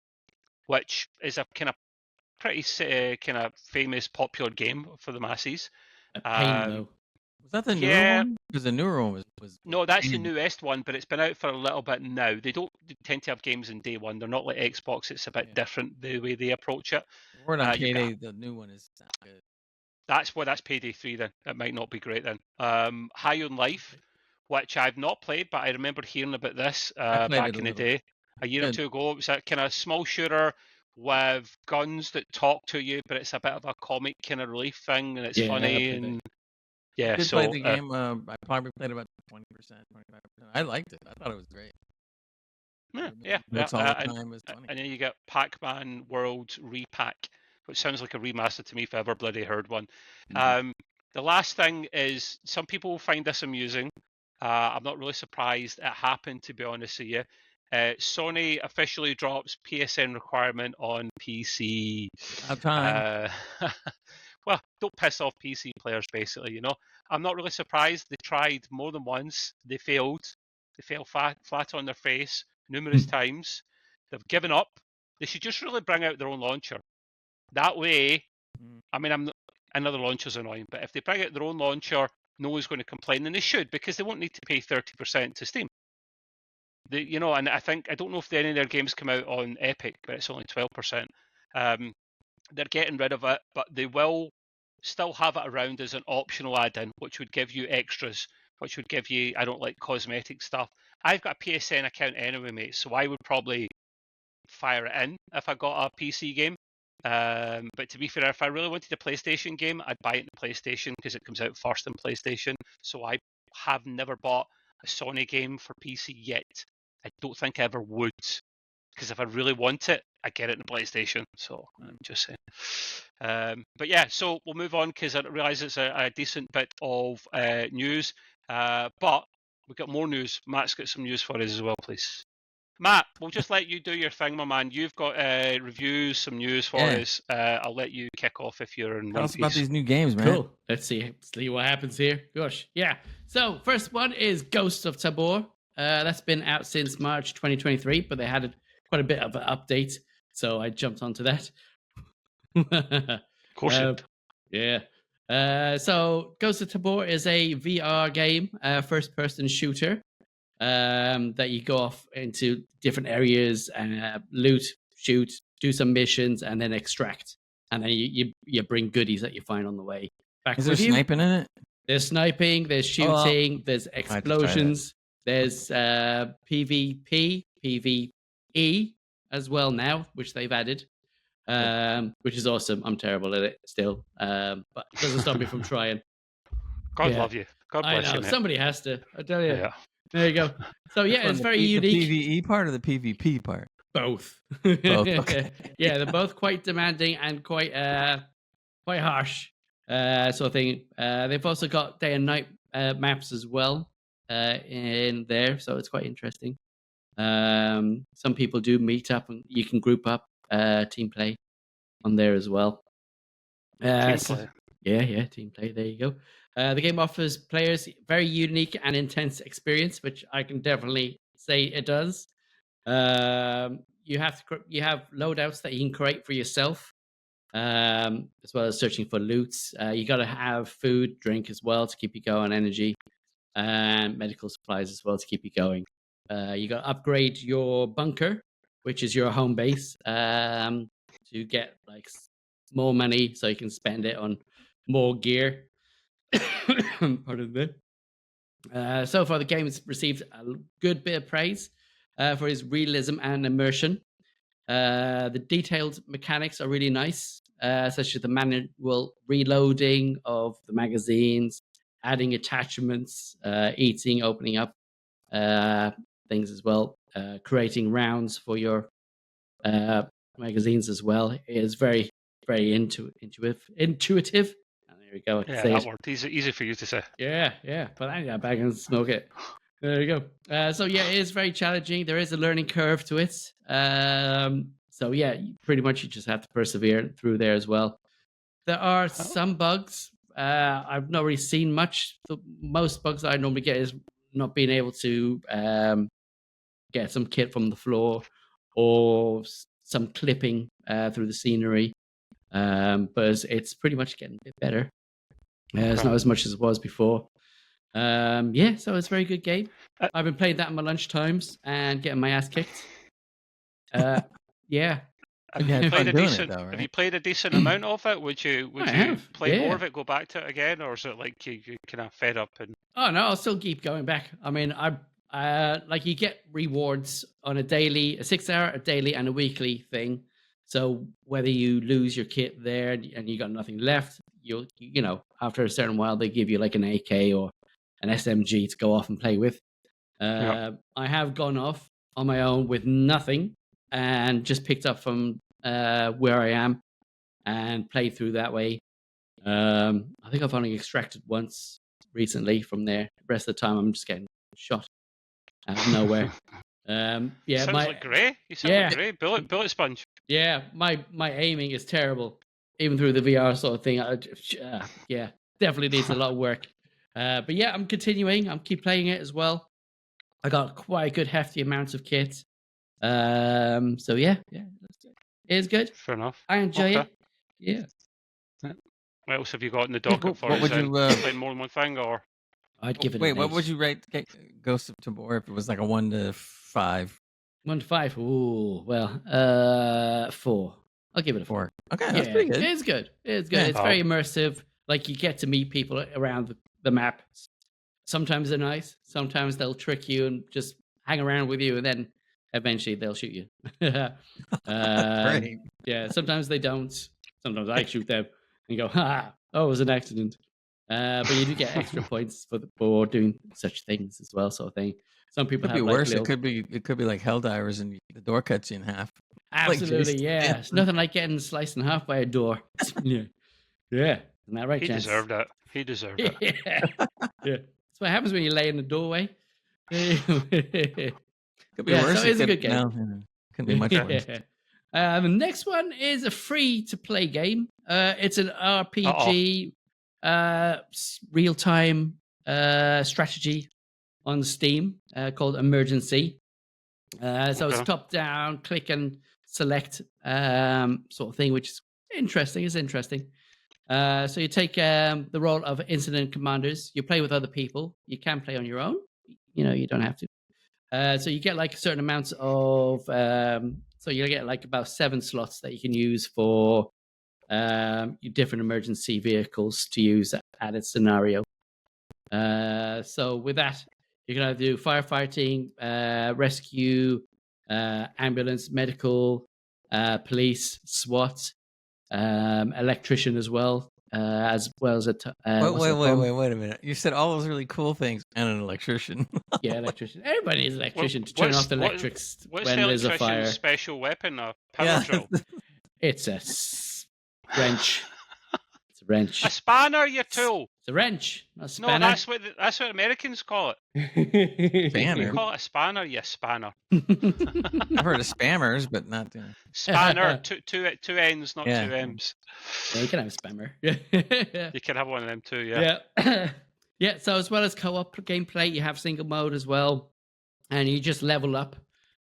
which is a kind of pretty kind of famous, popular game for the masses. A pain though. was that the newer one? Because the newer one was No, that's the newest one, but it's been out for a little bit now. They don't tend to have games in day one. They're not like Xbox. It's a bit different the way they approach it. Word on Payday, the new one is not good. That's Payday 3 then. It might not be great then. High on Life, which I've not played, but I remember hearing about this back in the day. A year or two ago. It was a kind of small shooter with guns that talk to you, but it's a bit of a comic kind of relief thing, and it's funny. And yeah, I did so play the game. I probably played about 20%, 25%. I liked it. I thought it was great. Yeah. All the time was funny. And then you get Pac-Man World Repack, which sounds like a remaster to me if I ever bloody heard one. Mhm. The last thing is some people will find this amusing. I'm not really surprised it happened, to be honest with you. Sony officially drops PSN requirement on PC. About time. Well, don't piss off PC players, basically, you know. I'm not really surprised. They tried more than once. They failed. They fell flat on their face numerous times. They've given up. They should just really bring out their own launcher. That way, I mean, another launcher's annoying, but if they bring out their own launcher, no one's going to complain, and they should, because they won't need to pay 30% to Steam. You know, and I don't know if any of their games come out on Epic, but it's only 12%. They're getting rid of it, but they will still have it around as an optional add-in, which would give you extras, which would give you, I don't like cosmetic stuff. I've got a PSN account anyway, mate, so I would probably fire it in if I got a PC game. But to be fair, if I really wanted a PlayStation game, I'd buy it in PlayStation because it comes out first in PlayStation. So I have never bought a Sony game for PC yet. I don't think I ever would, because if I really want it, I get it in PlayStation. So I'm just saying. But yeah, so we'll move on because I realise it's a decent bit of news. But we've got more news. Matt's got some news for us as well, please. Matt, we'll just let you do your thing, my man. You've got reviews, some news for us. I'll let you kick off if you're in Tell one us about piece. these new games, man. Cool. Let's see what happens here. Gosh, yeah. So first one is Ghost of Tabor. That's been out since March 2023, but they had quite a bit of an update, so I jumped onto that. Of course you did. Yeah. So Ghost of Tabor is a VR game, first-person shooter. That you go off into different areas and loot, shoot, do some missions, and then extract. And then you bring goodies that you find on the way back. Is there sniping in it? There's sniping, there's shooting, there's explosions, there's PvP, PvE as well now, which they've added, which is awesome. I'm terrible at it still, but it doesn't stop me from trying. God love you. God bless I know, you, mate. somebody has to. I tell you. Yeah. There you go. So yeah, it's very unique. The PvE part or the PvP part? Both. Both. Okay. Yeah, they're both quite demanding and quite harsh sort of thing. They've also got day and night maps as well in there, so it's quite interesting. Some people do meet up, and you can group up, team play on there as well. Team play. Yeah, team play. There you go. The game offers players very unique and intense experience, which I can definitely say it does. You have loadouts that you can create for yourself, as well as searching for loots. You got to have food, drink as well to keep you going, energy, and medical supplies as well to keep you going. You got to upgrade your bunker, which is your home base, to get like more money so you can spend it on more gear. Pardon me. So far, the game has received a good bit of praise for its realism and immersion. The detailed mechanics are really nice, such as the manual reloading of the magazines, adding attachments, eating, opening up things as well, creating rounds for your magazines as well. It is very, very intuitive. There we go. Yeah, that worked. Easy for you to say. Yeah. Put that in your bag and smoke it. There you go. So yeah, it is very challenging. There is a learning curve to it. So yeah, pretty much you just have to persevere through there as well. There are some bugs. I've not really seen much. The most bugs I normally get is not being able to get some kit from the floor or some clipping through the scenery. But it's pretty much getting a bit better. It's not as much as it was before. Yeah, so it's a very good game. I've been playing that in my lunch times and getting my ass kicked. Yeah. Have you played a decent amount of it? Would you play more of it, go back to it again, or is it like you kind of fed up and? Oh no, I'll still keep going back. I mean, like you get rewards on a 6-hour, a daily, and a weekly thing. So whether you lose your kit there and you got nothing left, you know, after a certain while they give you like an AK or an SMG to go off and play with. I have gone off on my own with nothing and just picked up from where I am and played through that way. I think I've only extracted once recently from there. The rest of the time, I'm just getting shot out of nowhere. Yeah, Sounds like Grey. You sound like Grey. Bullet sponge. Yeah, my aiming is terrible, even through the VR sort of thing. Yeah, definitely needs a lot of work. But yeah, I'm continuing. I'm keep playing it as well. I got quite a good hefty amounts of kit. So yeah, it's good. Fair enough. I enjoy it. Yeah. What else have you got in the docket for us? Would you playing more than one thing, or I'd give it. Wait, what would you rate Ghost of Tabor if it was like a 1 to 5? 1 to 5. Ooh, well, 4. I'll give it a 4. Okay, that's pretty good. It's good. It's good. Yeah. It's very immersive. Like you get to meet people around the map. Sometimes they're nice. Sometimes they'll trick you and just hang around with you, and then eventually they'll shoot you. Great. Yeah. Sometimes they don't. Sometimes I shoot them and go, "Ha! Oh, it was an accident." But you do get extra points for doing such things as well, sort of thing. Some people Could be have worse. Like It could be like Helldivers, and the door cuts you in half. Absolutely, yeah. It's nothing like getting sliced in half by a door. Yeah. Isn't that right, he Chance? deserved it. He deserved it. Yeah. That's what happens when you lay in the doorway. Could be worse. So it's a good game. No, couldn't be much worse. The next one is a free-to-play game. It's an RPG, real-time strategy on Steam called Emergency. So it's top-down, click and select sort of thing, which is interesting. It's interesting. So you take the role of incident commanders. You play with other people. You can play on your own. You don't have to. So you get like a certain amounts of. So you get like about 7 slots that you can use for your different emergency vehicles to use at a scenario. So with that, you can either do firefighting, rescue, ambulance, medical, police, SWAT, electrician as well as a. Wait a minute! You said all those really cool things, and an electrician. Yeah, electrician. Everybody is an electrician to turn off the electrics what's when the there's a fire. Special weapon, a power drill. It's a wrench. It's a wrench. A spanner, you tool. It's a wrench, not a spanner. No, that's what Americans call it. Spanner. You call it a spanner, you spanner. I've heard of spammers, but not spanner. two N's, not 2 M's. Yeah, you can have a spammer. You can have one of them too. Yeah. Yeah. So as well as co-op gameplay, you have single mode as well, and you just level up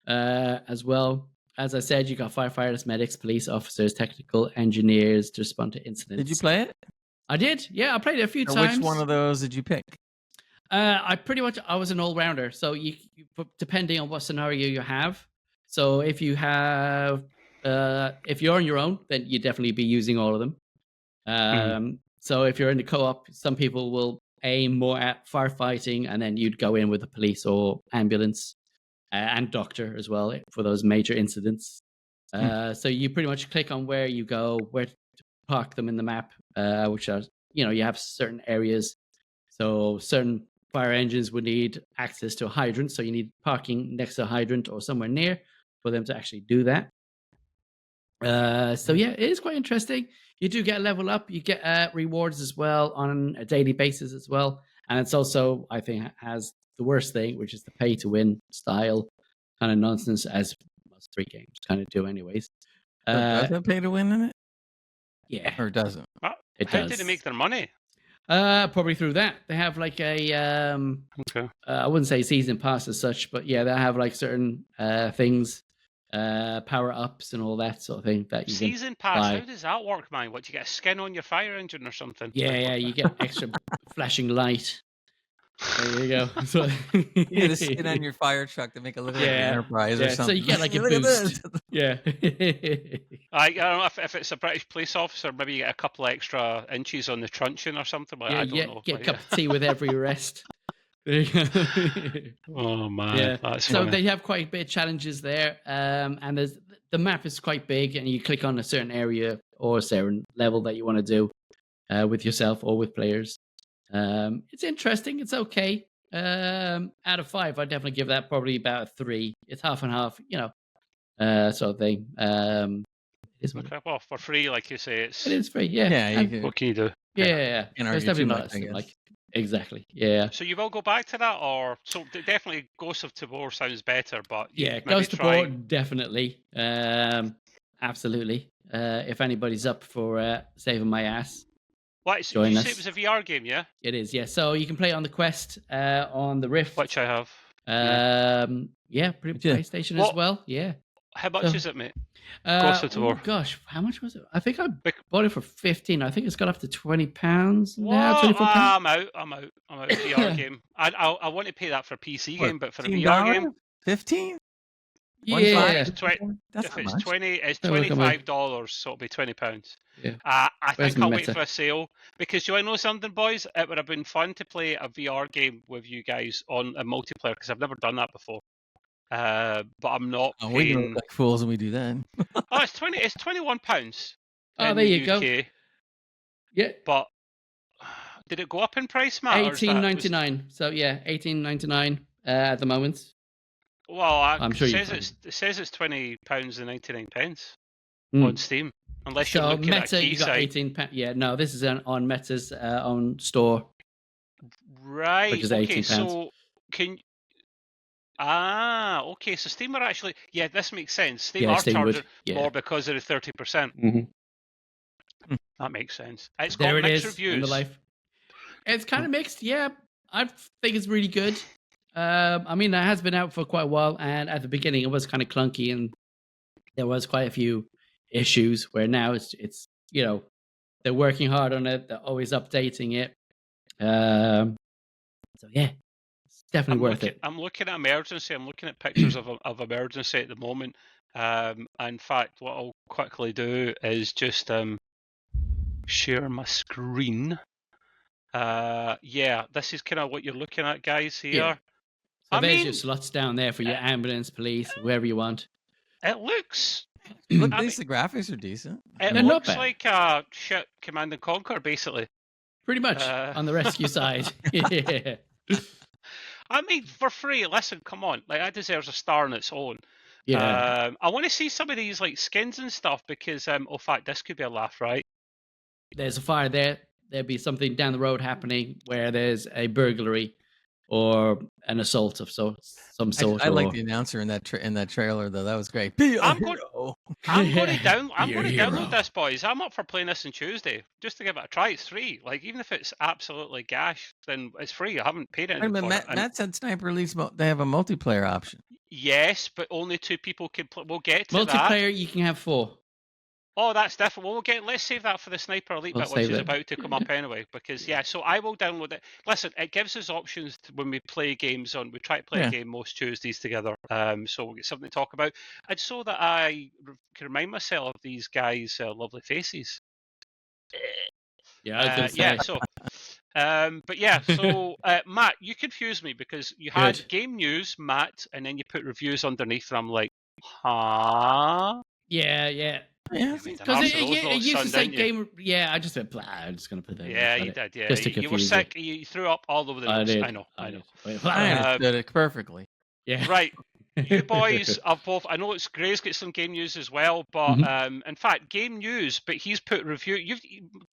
as well. As I said, you got firefighters, medics, police officers, technical engineers to respond to incidents. Did you play it? I did. Yeah, I played it a few times. Which one of those did you pick? I was an all-rounder. So you depending on what scenario you have. So if you have, if you're on your own, then you definitely be using all of them. So if you're in the co-op, some people will aim more at firefighting, and then you'd go in with the police or ambulance and doctor as well for those major incidents. So you pretty much click on where you go, where to park them in the map, which are, you have certain areas. So certain fire engines would need access to a hydrant. So you need parking next to a hydrant or somewhere near for them to actually do that. So yeah, it is quite interesting. You do get a level up. You get rewards as well on a daily basis as well. And it's also, I think, has the worst thing, which is the pay to win style kind of nonsense, as most 3 games kind of do anyways. Does it pay to win in it? Yeah. Or doesn't? How does. did they make their money? Probably through that. They have like a I wouldn't say season pass as such, but yeah, they have like certain things, power ups and all that sort of thing that you season can pass. buy. How does that work, man? What, you get a skin on your fire engine or something? Yeah, you get extra flashing light. There you go. So, you get a skin on your fire truck to make it look like an Enterprise or something. So you get like a Look boost. Yeah. I don't know if it's a British police officer, maybe you get a couple of extra inches on the truncheon or something. Like, I don't know. Get a cup of tea with every arrest. There you go. Oh man, that's so funny. they have quite a bit of challenges there, and the map is quite big, and you click on a certain area or a certain level that you want to do with yourself or with players. It's interesting. It's okay. Out of 5, I'd definitely give that probably about a 3. It's half and half, sort of thing. It is what Okay, well, for free, like you say, it it's is free. Yeah. Yeah, you And- can, what can you do? yeah. can't There's argue too definitely much, not I guess. like exactly. Yeah. So you will go back to that, or so definitely Ghost of Tabor sounds better, but you Yeah. maybe Ghost of try. War, definitely. Absolutely. If anybody's up for saving my ass, What? So join you us. say it was a VR game, yeah? It is. Yeah. So you can play it on the Quest, on the Rift. Which I have. Yeah, pretty Yeah. PlayStation What- as well. Yeah. How much So- is it, mate? Ghost of Tabor. Gosh, how much was it? I think I Bec- bought it for 15. I think it's got up to £20 now, What? £24. I'm out. VR game. I want to pay that for a PC game, but for a VR game, 15? Yeah. it's 20. That's If not it's much. 20, it's Don't look at me. $25, so it'll be £20. Yeah. I Where's think my I'll wait meta? for a sale because you want to know something, boys? It would have been fun to play a VR game with you guys on a multiplayer because I've never done that before. But I'm not Oh, we paying. look like fools when we do that. Oh, it's £21. Oh, in there the you go. UK, Yeah. But did it go up in price, Matt? or is that- $18.99. So yeah, $18.99 at the moment. Well, I'm sure you it can. says it's £20.99 Mm. on Steam, unless you're So looking at Meta, you got Keyside. £18. Yeah, no, this is on Meta's own store. Right. Which is okay. £18. So can okay. So Steam are actually this makes sense. Steam Yeah, are Steam would. charging Yeah. more because of the 30%. Mm-hmm. That makes sense. It's got There it mixed is. reviews. In the life. It's kind of mixed. Yeah, I think it's really good. I mean, it has been out for quite a while, and at the beginning it was kind of clunky, and there was quite a few issues. Where now it's they're working hard on it. They're always updating it. So yeah, it's definitely worth it. I'm looking at Emergency. I'm looking at pictures of Emergency at the moment. In fact, what I'll quickly do is just share my screen. This is kind of what you're looking at, guys. Here, Yeah. So I there's mean, your slots down there for your ambulance, police, whoever you want. it looks. Look, I at least the graphics are decent. It They're not looks bad. like a shit Command and Conquer, basically. Pretty much Uh, on the rescue side. Yeah. I mean, for free. Listen, come on, like that deserves a star on its own. Yeah. I want to see some of these like skins and stuff because oh, fact, this could be a laugh, right? There's a fire there. There'd be something down the road happening where there's a burglary or an assault of some sort. I like or- the announcer in that trailer though. That was great. I'm going to Hero. download this, boys. I'm up for playing this on Tuesday just to give it a try. It's free. Like even if it's absolutely gash, then it's free. I haven't paid anything for it. And- Matt said Sniper Elite's they have a multiplayer option. yes, but only 2 people can play. We'll get to that. Multiplayer, you can have 4. Oh, that's different. Well, let's save that for the Sniper Elite We'll bit, which save is it. about to come up anyway. Because so I will download it. Listen, it gives us options when we play games on. We try to play a game most Tuesdays together. So we'll get something to talk about, and so that I can remind myself of these guys' lovely faces. Yeah, I was gonna say. So. But yeah, so Matt, you confused me because you had Good. game news, Matt, and then you put reviews underneath, and I'm like, huh? Yeah. Yeah, Because Because it used to say game. Yeah, I just went, blah, I'm just going to put that. Yeah, in. you did. Yeah, Just to you were confuse sick. You threw up all over the I notes. did. I know. did. I understood it perfectly. Yeah. Right, you boys have both. I know it's Gray's got some game news as well, but in fact, game news. But he's put review.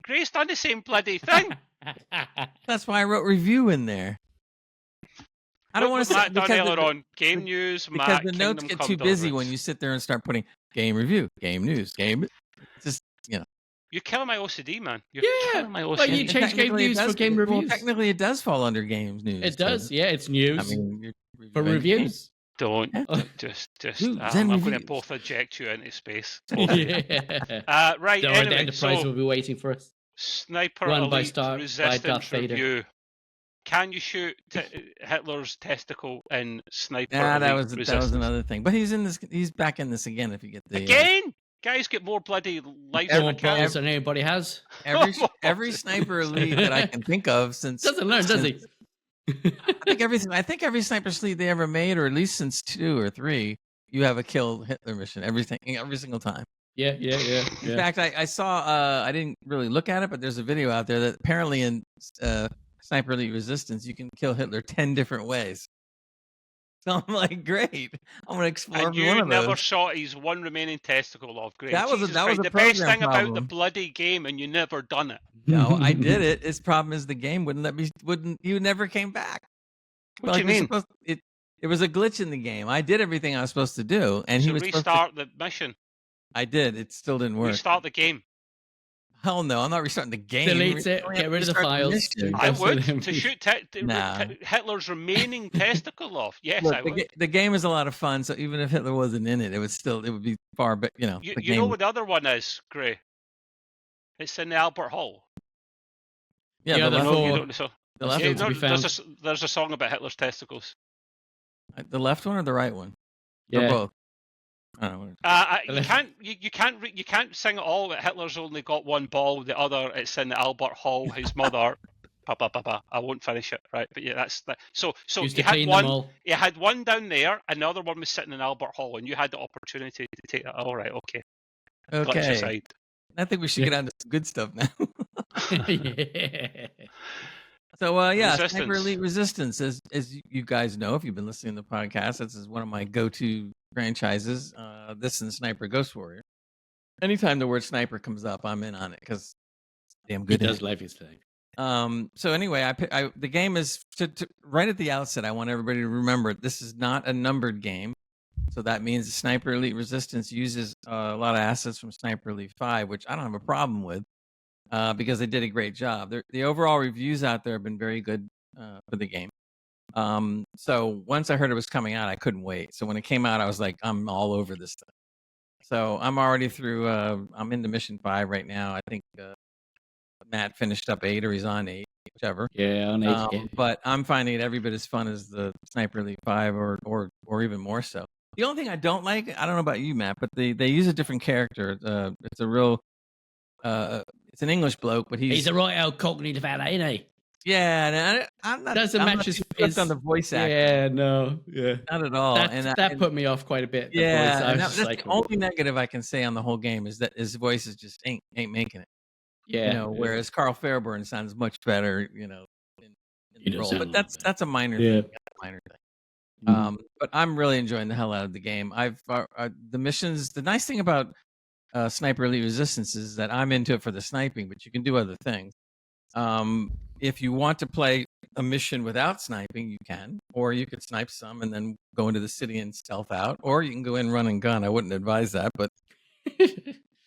Gray's done the same bloody thing. That's why I wrote review in there. I don't want to say Matt done earlier because on game news. because Matt, the notes Kingdom get Come too busy Deliverance. when you sit there and start putting game review, game news, game. Just You're killing my OCD, man. You're Yeah, killing my OCD. but you And change game technically it news for does- game well, reviews. technically, it does fall under games news. It does. doesn't Yeah, it's news I mean, you're for reviewing reviews. Don't Yeah. just. Dude, I'm Zen going to reviews. both eject you into space. Yeah. Right. The Anyway, Enterprise so will be waiting for us. Sniper Run by Elite by Resistance Darth Vader. review. Can you shoot Hitler's testicle in Sniper Nah, that Elite was Resistance? another thing. But he's in this. He's back in this again. If you get the Again? Guys get more bloody lives More than I can. balls than anybody has. every Sniper Elite that I can think of since Doesn't learn, does he? I think every Sniper Elite they ever made, or at least since 2 or 3, you have a kill Hitler mission. Every single time. Yeah. In fact, I saw. I didn't really look at it, but there's a video out there that apparently in Sniper Elite Resistance you can kill Hitler 10 different ways. So I'm like, great. I'm gonna explore And every one you of never those. shot his one remaining testicle off. Great. That was Jesus that was Christ, a the best program thing about the problem. bloody game, and you never done it. No, I did it. His problem is the game wouldn't let me. You never came back. What do you mean? It was a glitch in the game. I did everything I was supposed to do, and he So was restart the mission. I did. It still didn't work. Restart the game. Hell no! I'm not restarting the game. Delete it. Get rid of the files. I would to shoot Nah. Hitler's remaining testicle off. Yes, Look, I would. the game is a lot of fun. So even if Hitler wasn't in it, it would be far. But You know what the other one is, Gray? It's in the Albert Hall. Yeah, The other left, four. the left, Still to be found. There's a song about Hitler's testicles. the left one or the right one? Or Yeah. both. I don't know. You can't sing it all. That Hitler's only got one ball. The other, it's in the Albert Hall. His mother. I won't finish it, right? But yeah, that's that. So Used you to had clean one. them all. You had one down there, and the other one was sitting in Albert Hall, and you had the opportunity to take that. All right, okay. Glitch Okay. aside. I think we should get on to some good stuff now. Yeah. So yeah, Resistance. Sniper Elite Resistance, as you guys know, if you've been listening to the podcast, this is one of my go-to franchises. This and Sniper Ghost Warrior. Anytime the word sniper comes up, I'm in on it because damn He good. does love his thing. So anyway, the game is right at the outset. I want everybody to remember this is not a numbered game. So that means Sniper Elite Resistance uses a lot of assets from Sniper Elite 5, which I don't have a problem with. Because they did a great job. The overall reviews out there have been very good for the game. So once I heard it was coming out, I couldn't wait. So when it came out, I was like, I'm all over this thing. So I'm already through. I'm into Mission 5 right now. I think Matt finished up 8 or he's on 8, whichever. Yeah, on 8. Yeah. But I'm finding it every bit as fun as the Sniper Elite 5 or even more so. The only thing I don't like, I don't know about you, Matt, but they use a different character. It's a real... it's an English bloke, but he's a right old cockney fella, isn't he? Yeah, I'm not. Doesn't I'm match not his too hooked on the voice acting. Yeah, no, yeah, not at all. That put me off quite a bit. The Yeah, voice, that's like, the only negative I can say on the whole game is that his voice is just ain't making it. Yeah, whereas Carl Fairburn sounds much better. In the role, but that's a minor thing. That's a minor thing. Mm-hmm. But I'm really enjoying the hell out of the game. The missions. The nice thing about Sniper Elite Resistance is that I'm into it for the sniping, but you can do other things. If you want to play a mission without sniping, you can, or you could snipe some and then go into the city and stealth out, or you can go in run and gun. I wouldn't advise that, but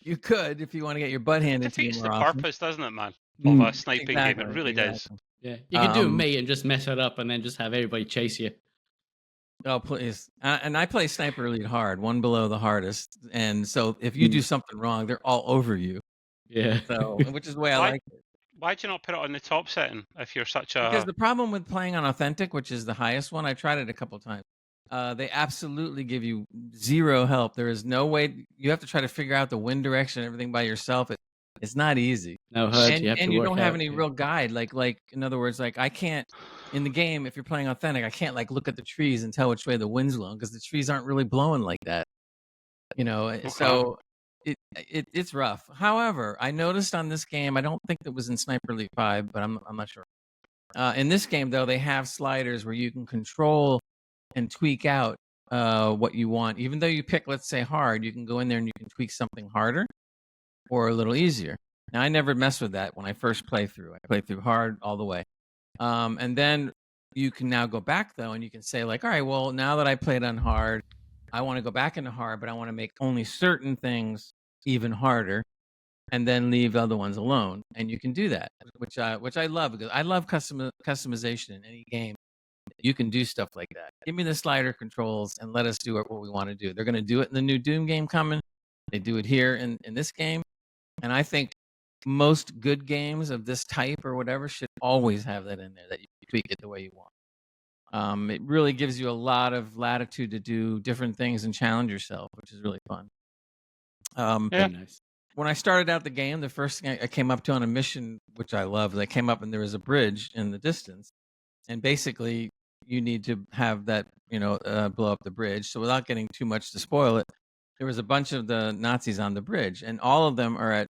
you could if you want to get your butt handed to you more the often. purpose, doesn't it, man? Of a sniping game, it really does. Yeah, you can do me and just mess it up, and then just have everybody chase you. Oh, please. And I play Sniper Elite hard, one below the hardest. And so if you do something wrong, they're all over you. Yeah. So, which is the way I like it. Why'd you not put it on the top setting if you're such a... Because the problem with playing on Authentic, which is the highest one, I tried it a couple of times. They absolutely give you zero help. There is no way. You have to try to figure out the wind direction and everything by yourself. It's not easy. No HUD. And you don't have any real guide. Like in other words, like I can't in the game if you're playing Authentic, I can't like look at the trees and tell which way the wind's blowing because the trees aren't really blowing like that. Okay. So it's rough. However, I noticed on this game, I don't think it was in Sniper Elite 5, but I'm not sure. In this game though, they have sliders where you can control and tweak out what you want. Even though you pick, let's say, hard, you can go in there and you can tweak something harder or a little easier. Now, I never messed with that when I first played through. I played through hard all the way. And then you can now go back, though, and you can say, like, all right, well, now that I played on hard, I want to go back into hard, but I want to make only certain things even harder and then leave other ones alone. And you can do that, which I love because I love customization in any game. You can do stuff like that. Give me the slider controls and let us do what we want to do. They're going to do it in the new Doom game coming. They do it here in this game. And I think most good games of this type or whatever should always have that in there, that you tweak it the way you want. It really gives you a lot of latitude to do different things and challenge yourself, which is really fun. Yeah. Nice. When I started out the game, the first thing I came up to on a mission, which I love, is I came up and there was a bridge in the distance. And basically, you need to have that, blow up the bridge. So without getting too much to spoil it, there was a bunch of the Nazis on the bridge, and all of them are at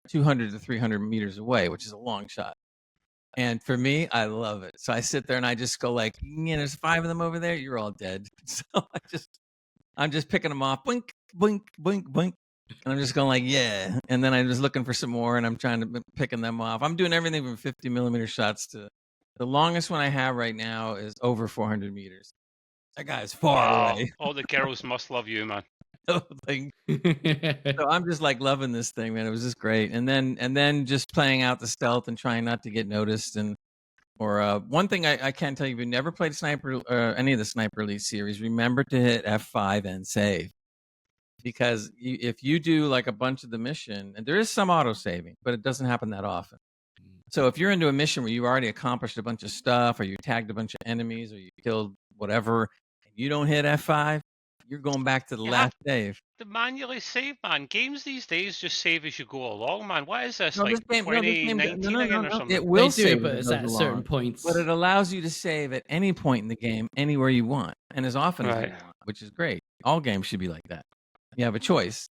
200 to 300 meters away, which is a long shot. And for me, I love it. So I sit there and I just go like, there's 5 of them over there. You're all dead. So I'm just picking them off. Blink, blink, blink, blink. And I'm just going like, yeah. And then I'm just looking for some more and I'm trying to picking them off. I'm doing everything from 50 millimeter shots to the longest one I have right now is over 400 meters. That guy is far away. All the girls must love you, man. Like, so I'm just like loving this thing, man. It was just great. And then just playing out the stealth and trying not to get noticed. And or one thing I can tell you, if you never played Sniper, any of the Sniper Elite series, remember to hit F5 and save. Because if you do like a bunch of the mission, and there is some auto saving, but it doesn't happen that often. So if you're into a mission where you already accomplished a bunch of stuff, or you tagged a bunch of enemies, or you killed whatever, and you don't hit F5, you're going back to the last save. To manually save, man. Games these days just save as you go along, man. What is this, No, like this game, 2019 again or something? It will They do save it, but it's at certain points. But it allows you to save at any point in the game, anywhere you want, and as often as Right. you want, which is great. All games should be like that. You have a choice.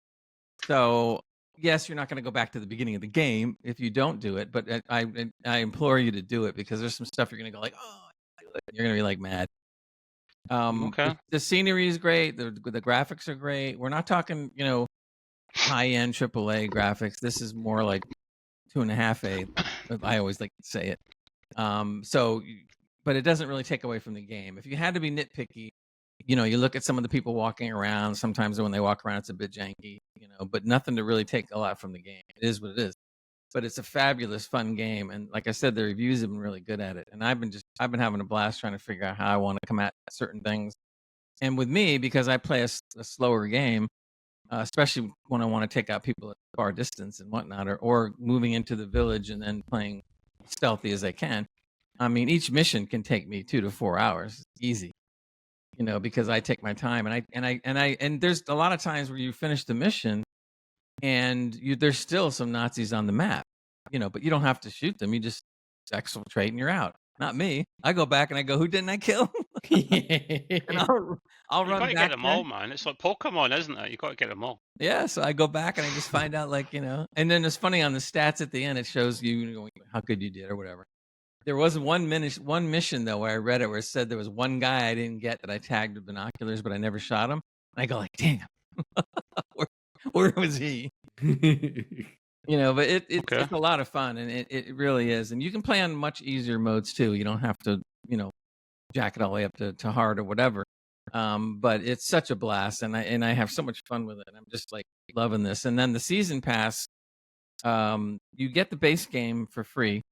So yes, you're not going to go back to the beginning of the game if you don't do it, but I implore you to do it because there's some stuff you're going to go like, oh, you're going to be like mad. Okay. The scenery is great. The graphics are great. We're not talking, high-end AAA graphics. This is more like 2.5A. I always like to say it. But it doesn't really take away from the game. If you had to be nitpicky, you look at some of the people walking around. Sometimes when they walk around, it's a bit janky, but nothing to really take a lot from the game. It is what it is. But it's a fabulous, fun game, and like I said, the reviews have been really good at it. And I've been having a blast trying to figure out how I want to come at certain things. And with me, because I play a slower game, especially when I want to take out people at far distance and whatnot, or moving into the village and then playing stealthy as I can. I mean, each mission can take me 2 to 4 hours, easy. Because I take my time, and there's a lot of times where you finish the mission, and there's still some Nazis on the map, but you don't have to shoot them. You just exfiltrate and you're out. Not me. I go back and I go, who didn't I kill? And I'll run back. You got to get them all, man. It's like Pokemon, isn't it? You got to get them all. Yeah, so I go back and I just find out, and then it's funny on the stats at the end, it shows you how good you did or whatever. There was one mission though where I read it where it said there was one guy I didn't get that I tagged with binoculars, but I never shot him. And I go like, damn, where was he? But it's a lot of fun, and it really is. And you can play on much easier modes too. You don't have to, jack it all the way up to hard or whatever. But it's such a blast, and I have so much fun with it. I'm just like loving this. And then the season pass, you get the base game for free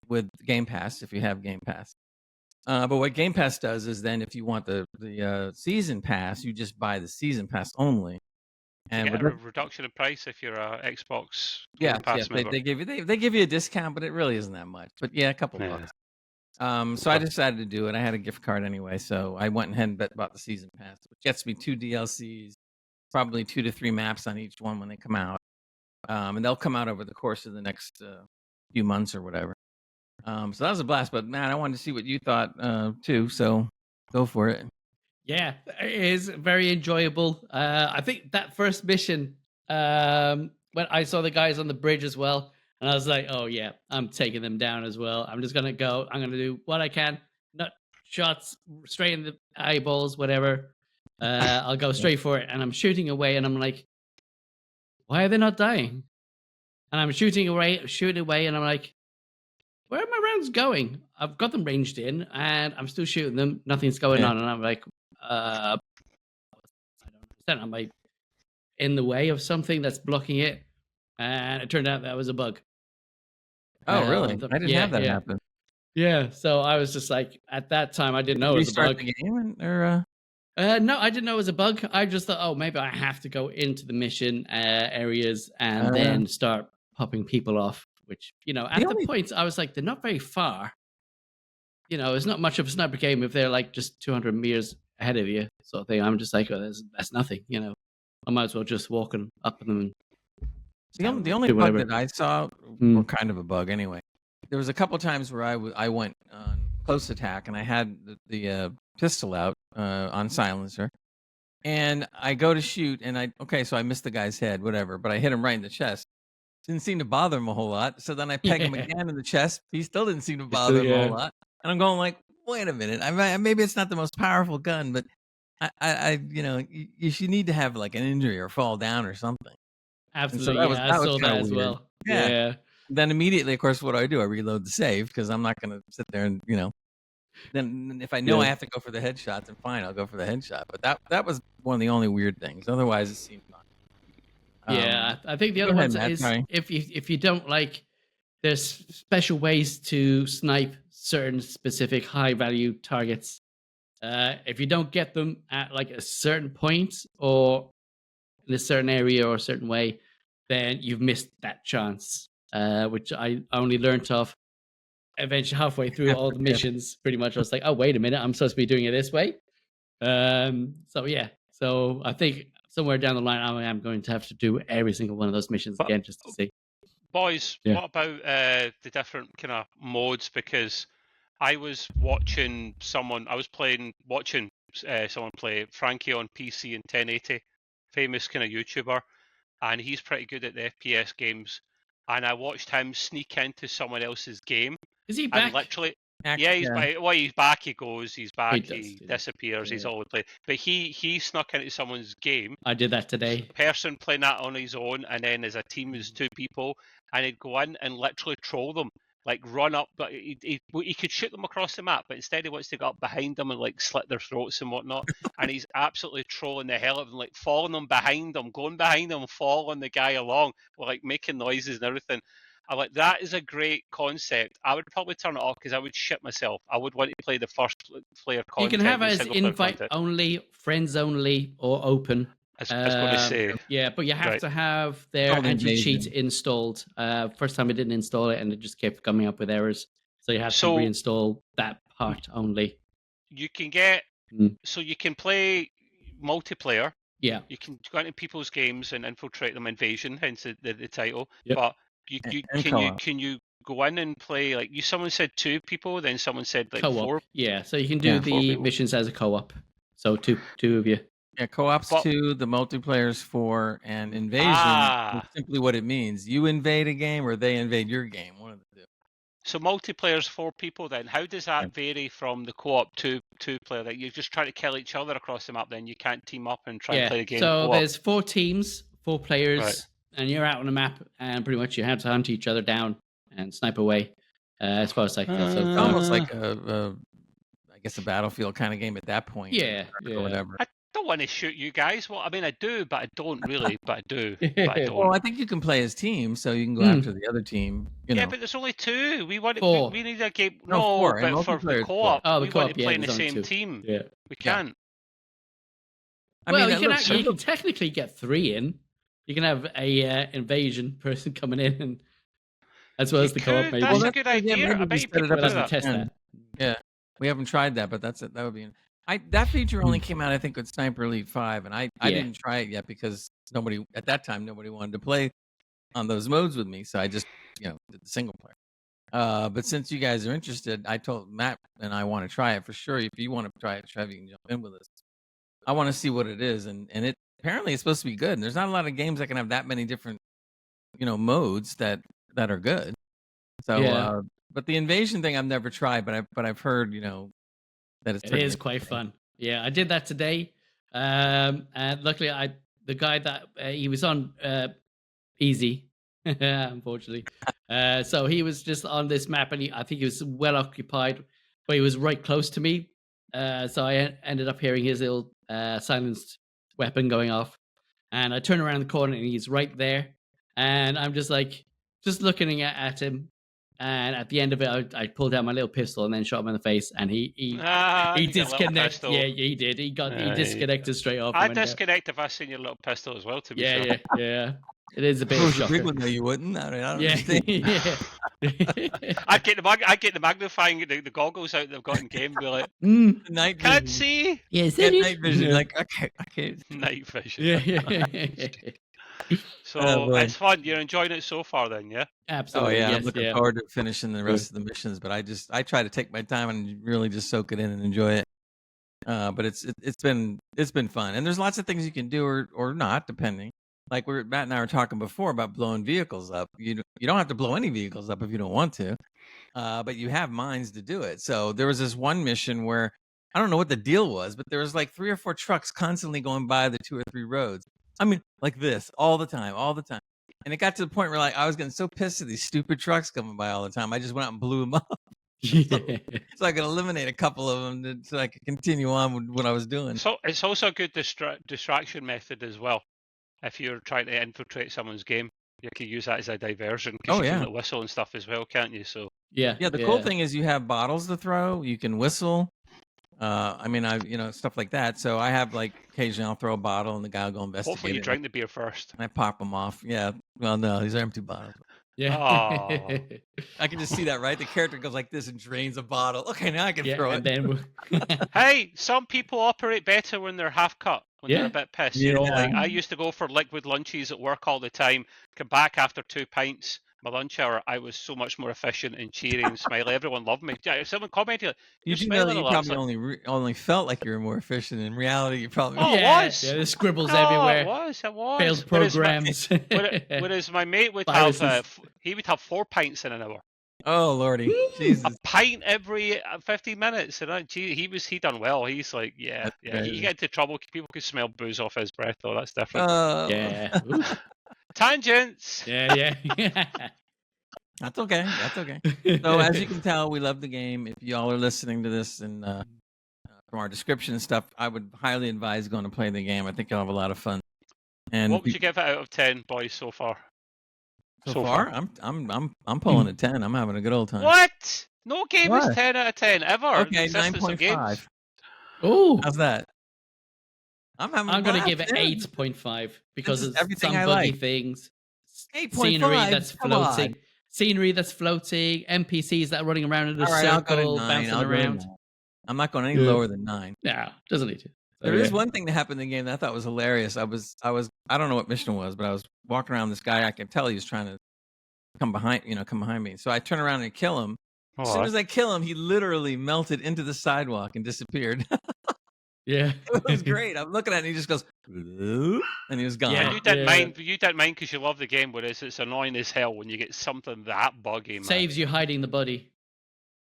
with Game Pass if you have Game Pass. But what Game Pass does is then if you want the season pass, you just buy the season pass only. And you get a reduction in price if you're a Xbox Game Pass member. They give you a discount, but it really isn't that much. But yeah, a couple bucks. So I decided to do it. I had a gift card anyway, so I went ahead and bought the season pass, which gets me 2 DLCs, probably 2 to 3 maps on each one when they come out. And they'll come out over the course of the next few months or whatever. So that was a blast. But man, I wanted to see what you thought too. So go for it. Yeah, it is very enjoyable. I think that first mission, when I saw the guys on the bridge as well, and I was like, oh yeah, I'm taking them down as well. I'm just going to go. I'm going to do what I can. Not shots straight in the eyeballs, whatever. I'll go straight for it. And I'm shooting away, and I'm like, why are they not dying? And I'm shooting away, and I'm like, where are my rounds going? I've got them ranged in, and I'm still shooting them. Nothing's going on, and I'm like, I don't understand. Am I in the way of something that's blocking it? And it turned out that was a bug. Oh, really? I didn't have that happen. Yeah, so I was just like, at that time, I didn't know it was a bug. The game or? No, I didn't know it was a bug. I just thought, oh, maybe I have to go into the mission areas and then start popping people off. Which, at the points, I was like, they're not very far. It's not much of a sniper game if they're like just 200 meters ahead of you, sort of thing. I'm just like, oh, that's nothing, I might as well just walk up on them. The only bug that I saw, or kind of a bug anyway, there was a couple times where I went on close attack and I had the pistol out on silencer, and I go to shoot and so I missed the guy's head, whatever, but I hit him right in the chest. didn't seem to bother him a whole lot. So then I peg him Yeah. again in the chest. He still didn't seem to bother him a whole lot. And I'm going like, wait a minute. Maybe it's not the most powerful gun, but you should need to have like an injury or fall down or something. Absolutely. that was- I that was saw kinda that as weird. well. Yeah. Yeah. Then immediately, of course, what do? I reload the save because I'm not going to sit there and Then if I know I have to go for the headshot, then fine, I'll go for the headshot. But that was one of the only weird things. Otherwise, it seemed fine. Yeah, I think the go other ahead, ones Matt, is sorry. if you don't like, there's special ways to snipe certain specific high value targets. If you don't get them at like a certain point or in a certain area or a certain way, then you've missed that chance. Which I only learned of eventually halfway through all the missions. Pretty much, I was like, oh wait a minute, I'm supposed to be doing it this way. So I think somewhere down the line, I am going to have to do every single one of those missions again just to see. Boys, Yeah. what about the different kind of modes? Because I was watching someone play Frankie on PC in 1080, famous kind of YouTuber, and he's pretty good at the FPS games. And I watched him sneak into someone else's game. Is he back? And literally, He's he's back. He goes. He's back. He does. Disappears. He's Yeah. all the place. But he snuck into someone's game. I did that today. Person playing that on his own, and then as a team is 2 people, and he'd go in and literally troll them, like run up. But he could shoot them across the map, but instead he wants to go up behind them and like slit their throats and whatnot. And he's absolutely trolling the hell out of them, like following them behind them, going behind them, following the guy along, like making noises and everything. I'm like, that is a great concept. I would probably turn it off because I would shit myself. I would want to play the first player content. You can have it as single player invite content. only, friends only, or open. I was going to say. Yeah, but you have Right. to have their called anti-cheat invasion. installed. First time I didn't install it, and it just kept coming up with errors. So you have to reinstall that part only. You can get Mm. so you can play multiplayer. Yeah. You can go into people's games and infiltrate them. Invasion, hence the title. Yep. But And co-op. can you go in and play like someone said 2 people, then someone said like Co-op. 4. Yeah, so you can do 4 the people. missions as a co-op. So two of you. Yeah, co-op's But- 2, the multiplayer's 4, and invasion Ah. is simply what it means. You invade a game or they invade your game. One of the two. So multiplayer's 4 people. Then how does that vary from the co-op 2 player? That you just try to kill each other across the map. Then you can't team up and try and play the game. So co-op. there's 4 teams, 4 players, Right. and you're out on a map, and pretty much you have to hunt each other down and snipe away. As far as I can tell. So It's almost like I guess a Battlefield kind of game at that point. Yeah, or yeah. whatever. I don't want to shoot you guys. Well, I mean, I do, but I don't really. But I do. But I don't. Well, I think you can play as teams, so you can go after the other team. Yeah, but there's only 2. We want 4. we need a game. No, No, 4, and but for multiplayer the is co-op, 4. Oh, the we want co-op, to yeah, play in the there's only same 2. team. Yeah. We Yeah. can't. I Well, mean, you can technically get 3 in. You can have a invasion person coming in, and as well as the co-op. Maybe That's a Well, good yeah, idea. maybe I bet we you set it people up do as a that. test that. Yeah, we haven't tried that, but that would be. That feature only came out, I think, with Sniper Elite 5, and I didn't try it yet because nobody wanted to play on those modes with me, so I just did the single player. But since you guys are interested, I told Matt and I want to try it for sure. If you want to try it, Trev, you can jump in with us. I want to see what it is, and it apparently it's supposed to be good. And there's not a lot of games that can have that many different modes that are good. So, but the invasion thing I've never tried, but I've heard that it is quite fun. Yeah, I did that today, and luckily the guy that he was on easy, unfortunately. So he was just on this map, and I think he was well occupied, but he was right close to me. So I ended up hearing his little silenced weapon going off, and I turn around the corner, and he's right there, and I'm just looking at him. And at the end of it, I pulled out my little pistol and then shot him in the face, and he disconnected. Yeah, he did. He disconnected straight off. I'd disconnect if I seen your little pistol as well. To be fair. Yeah. It is a bit of a shocker. Big one, though, you wouldn't. I don't Yeah. I'd get the magnifying the goggles out they've got in game. Be like, night can't vision. see. Yes, Get night vision. Like I can't. Night vision. Yeah. So it's fun. You're enjoying it so far, then, yeah? Absolutely. Oh yeah, yes, I'm looking forward to finishing the rest of the missions. But I try to take my time and really just soak it in and enjoy it. But it's been fun, and there's lots of things you can do or not, depending. like Matt and I were talking before about blowing vehicles up. You don't have to blow any vehicles up if you don't want to, but you have mines to do it. So there was this one mission where I don't know what the deal was, but there was like 3 or 4 trucks constantly going by the 2 or 3 roads. I mean, like this all the time. And it got to the point where like I was getting so pissed at these stupid trucks coming by all the time. I just went out and blew them up. So I could eliminate a couple of them so I could continue on with what I was doing. So it's also a good distraction method as well. If you're trying to infiltrate someone's game, you can use that as a diversion because you can whistle and stuff as well, can't you? So yeah. The cool thing is you have bottles to throw. You can whistle. I mean, stuff like that. So I have like occasionally I'll throw a bottle and the guy will go investigate. Hopefully you drink the beer first. And I pop them off. Yeah. Well, no, these are empty bottles. Yeah. Oh. I can just see that, right? The character goes like this and drains a bottle. Okay, now I can throw it. And then hey, some people operate better when they're half cut, when they're a bit pissed. You know, like I used to go for liquid lunches at work all the time, come back after 2 pints, my lunch hour, I was so much more efficient and cheery and smiley. Everyone loved me. Someone commented, you probably only felt like you were more efficient. In reality, you probably it was. Yeah, there's scribbles everywhere. It was. Failed programs. Whereas my mate would have, he would have 4 pints in an hour. Oh lordy, Jesus! A pint every 15 minutes, and he done well. He's like, He get into trouble. People could smell booze off his breath, though. That's different. Yeah. Tangents. Yeah. That's okay. So as you can tell, we love the game. If y'all are listening to this and from our description and stuff, I would highly advise going to play the game. I think you'll have a lot of fun. And what would you give it out of 10, boys, so far? So far, I'm pulling a 10. I'm having a good old time. What? No game is 10 out of 10 ever. Okay, 9.5. Oh, how's that? I'm going to give it 8.5 because it's everything some I buggy like. things. 8.5. Scenery that's floating, NPCs that are running around in a circle, bouncing around. I'm not going any lower than 9. No, doesn't need to. There is one thing that happened in the game that I thought was hilarious. I don't know what mission it was, but I was walking around this guy. I could tell he was trying to come behind me. So I turn around and kill him. As soon as I kill him, he literally melted into the sidewalk and disappeared. Yeah, it was great. I'm looking at it and he just goes, and he was gone. Yeah, you didn't mind. You didn't mind because you love the game, whereas it's annoying as hell when you get something that buggy. Man. Saves you hiding the body.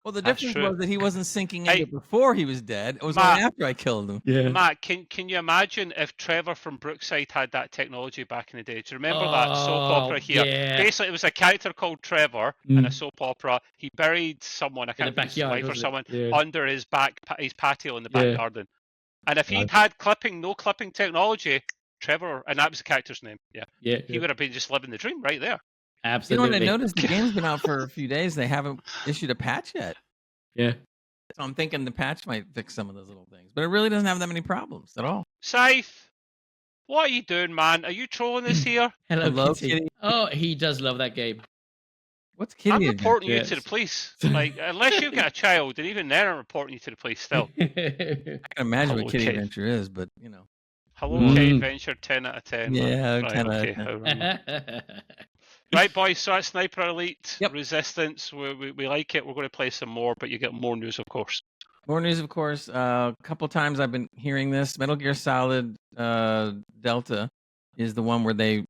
Well, the difference was that he wasn't sinking into before he was dead. It was only after I killed him. Yeah. Matt, can you imagine if Trevor from Brookside had that technology back in the day? Do you remember that soap opera here? Yeah. Basically, it was a character called Trevor in a soap opera. He buried someone, I can't remember his wife or someone, under his patio in the back garden. And if he'd had no clipping technology, Trevor, and that was the character's name, he would have been just living the dream right there. Absolutely. You know what I noticed? The game's been out for a few days. They haven't issued a patch yet. Yeah. So I'm thinking the patch might fix some of those little things. But it really doesn't have that many problems at all. Scythe, what are you doing, man? Are you trolling us here? Hello, Kitty. Oh, he does love that game. What's Kitty? I'm reporting you to the police. Like, unless you've got a child, and even then I'm reporting you to the police still. I can imagine what Kitty Adventure is, but you know. Hello, Kitty Adventure, 10 out of 10. Yeah, right, 10 out of 10. Right, boys, so that's Sniper Elite, Resistance. We like it. We're going to play some more, but you get more news, of course. More news, of course. A couple times I've been hearing this. Metal Gear Solid Delta is the one where they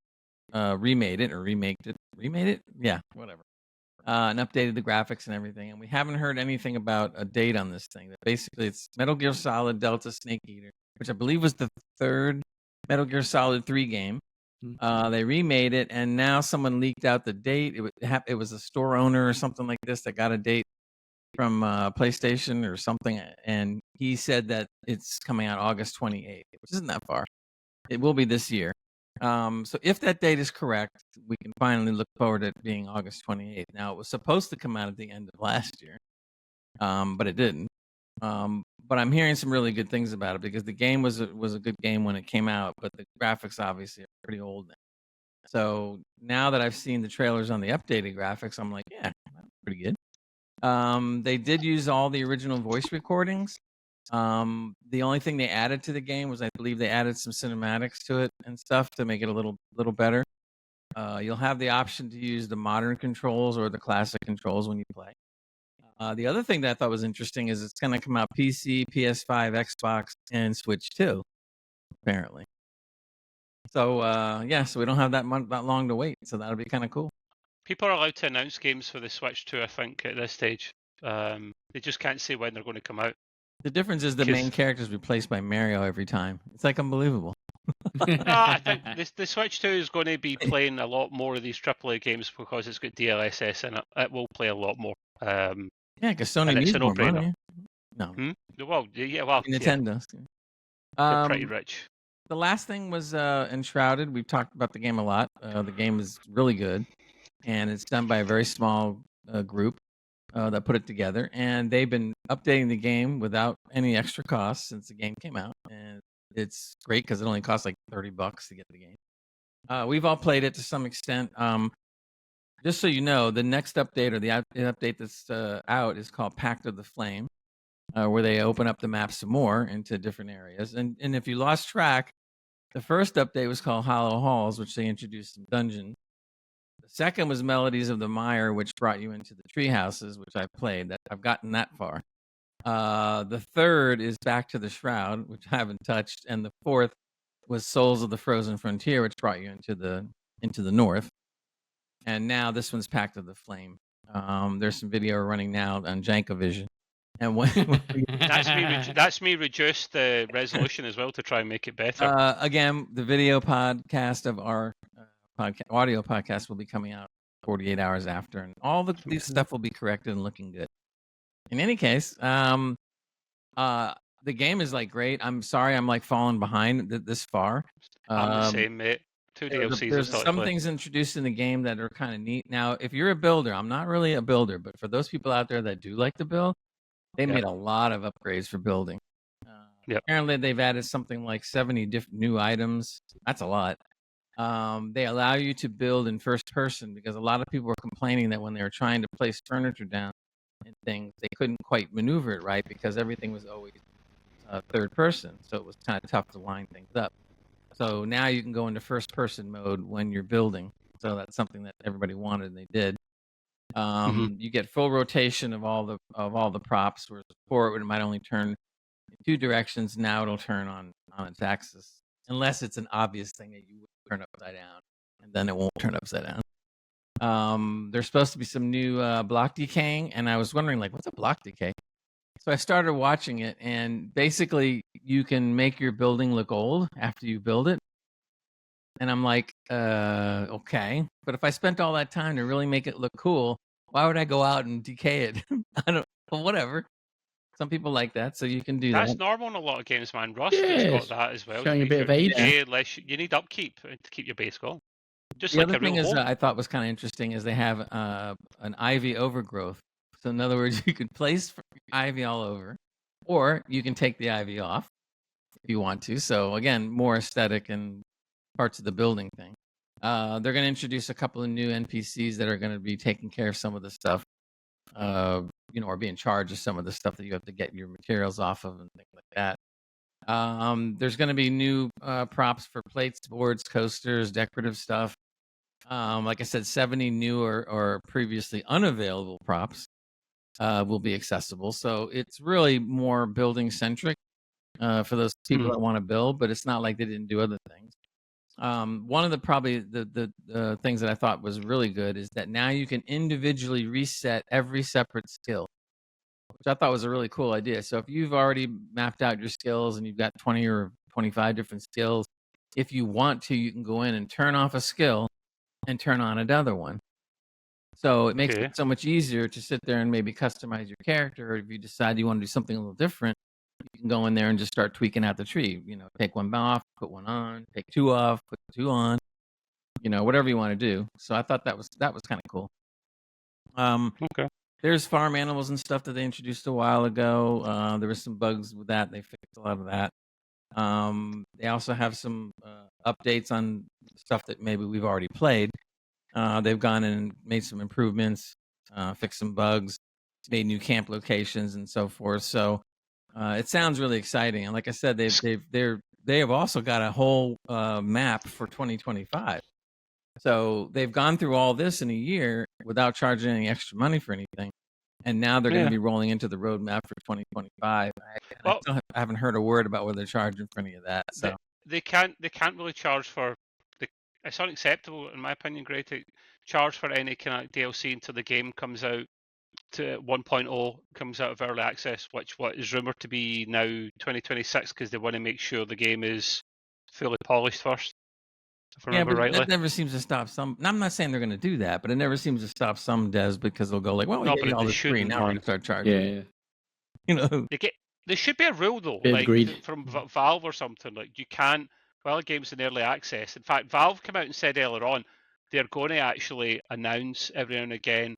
remade it. Remade it? Yeah, whatever. And updated the graphics and everything. And we haven't heard anything about a date on this thing. Basically, it's Metal Gear Solid Delta Snake Eater, which I believe was the third Metal Gear Solid 3 game. They remade it, and now someone leaked out the date. It was a store owner or something like this that got a date from PlayStation or something, and he said that it's coming out August 28th, which isn't that far. It will be this year. So if that date is correct, we can finally look forward to it being August 28th. Now, it was supposed to come out at the end of last year, but it didn't. But I'm hearing some really good things about it because the game was a good game when it came out, but the graphics obviously are pretty old now. So now that I've seen the trailers on the updated graphics, I'm like, yeah, that's pretty good. They did use all the original voice recordings. The only thing they added to the game was, I believe, they added some cinematics to it and stuff to make it a little better. You'll have the option to use the modern controls or the classic controls when you play. The other thing that I thought was interesting is it's going to come out PC, PS5, Xbox, and Switch too, apparently. So so we don't have that long to wait. So that'll be kind of cool. People are allowed to announce games for the Switch too, I think, at this stage. They just can't say when they're going to come out. The difference is the main character is replaced by Mario every time. It's like unbelievable. No, I think the Switch 2 is going to be playing a lot more of these AAA games because it's got DLSS in it. It will play a lot more. Yeah, because Sony and it's needs a more no-brainer. money. No, Well, yeah, well, Nintendo. they're pretty rich. The last thing was Enshrouded. We've talked about the game a lot. The game is really good, and it's done by a very small group that put it together. And they've been updating the game without any extra cost since the game came out, and it's great because it only costs like $30 to get the game. We've all played it to some extent. Just so you know, the next update or the update that's out is called Pact of the Flame, where they open up the map some more into different areas. And if you lost track, the first update was called Hollow Halls, which they introduced some dungeons. The second was Melodies of the Mire, which brought you into the tree houses, which I played. I've gotten that far. The third is Back to the Shroud, which I haven't touched, and the fourth was Souls of the Frozen Frontier, which brought you into the north. And now this one's Pact of the Flame. There's some video running now on Jankovision. And that's me reduced the resolution as well to try and make it better. Again, the video podcast of our audio podcast will be coming out 48 hours after, and all this stuff will be corrected and looking good. In any case, the game is like great. I'm sorry, I'm like falling behind this far. I'm the same, mate. 2 DLCs. There's some things introduced in the game that are kind of neat. Now, if you're a builder, I'm not really a builder, but for those people out there that do like to build, they made a lot of upgrades for building. Apparently, they've added something like 70 different new items. That's a lot. They allow you to build in first person because a lot of people were complaining that when they were trying to place furniture down and things, they couldn't quite maneuver it right because everything was always third person. So it was kind of tough to line things up. So now you can go into first person mode when you're building. So that's something that everybody wanted and they did. You get full rotation of all the props, whereas before it might only turn in 2 directions. Now it'll turn on its axis, unless it's an obvious thing that you would turn upside down, and then it won't turn upside down. There's supposed to be some new block decaying, and I was wondering, like, what's a block decay? So I started watching it, and basically you can make your building look old after you build it. And I'm like, okay. But if I spent all that time to really make it look cool, why would I go out and decay it? Well, whatever. Some people like that, so you can do that. That's normal in a lot of games, man. Rust has got that as well. Showing a bit of age. You need upkeep to keep your base going. Just the like other thing is, home. I thought was kind of interesting is they have an ivy overgrowth. So in other words, you could place ivy all over, or you can take the ivy off if you want to. So again, more aesthetic and parts of the building thing. They're going to introduce a couple of new NPCs that are going to be taking care of some of the stuff, or be in charge of some of the stuff that you have to get your materials off of and things like that. There's going to be new props for plates, boards, coasters, decorative stuff. Like I said, 70 new or previously unavailable props will be accessible. So it's really more building centric for those people that want to build, but it's not like they didn't do other things. One of the things that I thought was really good is that now you can individually reset every separate skill, which I thought was a really cool idea. So if you've already mapped out your skills and you've got 20 or 25 different skills, if you want to, you can go in and turn off a skill and turn on another one. So it makes it so much easier to sit there and maybe customize your character. Or if you decide you want to do something a little different, you can go in there and just start tweaking out the tree. Take one off, put one on, take 2 off, put 2 on. Whatever you want to do. So I thought that was kind of cool. There's farm animals and stuff that they introduced a while ago. There was some bugs with that. They fixed a lot of that. They also have some updates on stuff that maybe we've already played. They've gone and made some improvements, fixed some bugs, made new camp locations and so forth. So it sounds really exciting. And like I said, they have also got a whole map for 2025. So they've gone through all this in a year without charging any extra money for anything. And now they're going to be rolling into the roadmap for 2025. I haven't heard a word about whether they're charging for any of that. So they can't really charge for the. It's unacceptable in my opinion, Greg, to charge for any kind of DLC until the game comes out to 1.0 comes out of early access, which what is rumored to be now 2026 because they want to make sure the game is fully polished first. If I Yeah, remember but rightly. that never seems to stop some. I'm not saying they're going to do that, but it never seems to stop some devs because they'll go like, "Well, we No, gave but you all they this free. shouldn't, Now we're going man. to start charging." Yeah. You know, There should be a rule though, Yeah, like agreed. from Valve or something. Like you can't. Well, a game's in early access. In fact, Valve came out and said earlier on they're going to actually announce every now and again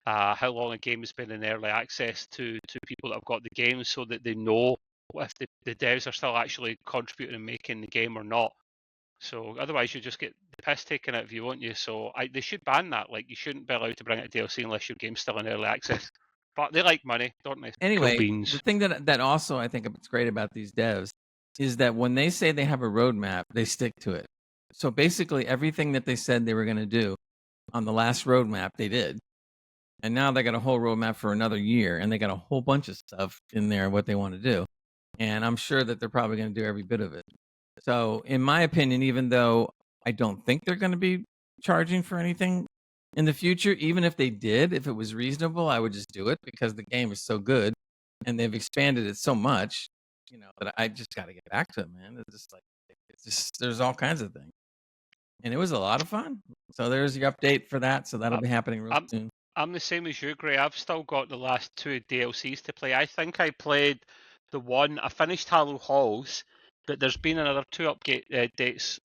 how long a game has been in early access to people that have got the game, so that they know if the devs are still actually contributing and making the game or not. So otherwise, you just get the piss taken out of you, won't you? So they should ban that. Like you shouldn't be allowed to bring out DLC unless your game's still in early access. But they like money, don't they? anyway, Cool beans. the thing that also I think it's great about these devs is that when they say they have a roadmap, they stick to it. So basically, everything that they said they were going to do on the last roadmap, they did. And now they got a whole roadmap for another year, and they got a whole bunch of stuff in there what they want to do. And I'm sure that they're probably going to do every bit of it. So, in my opinion, even though I don't think they're going to be charging for anything in the future, even if they did, if it was reasonable, I would just do it because the game is so good and they've expanded it so much, that I just got to get back to it, man. It's just there's all kinds of things. And it was a lot of fun. So there's your update for that. So that'll be happening real soon. I'm the same as you, Gray. I've still got the last 2 DLCs to play. I think I played the one. I finished Hollow Halls, but there's been another 2 updates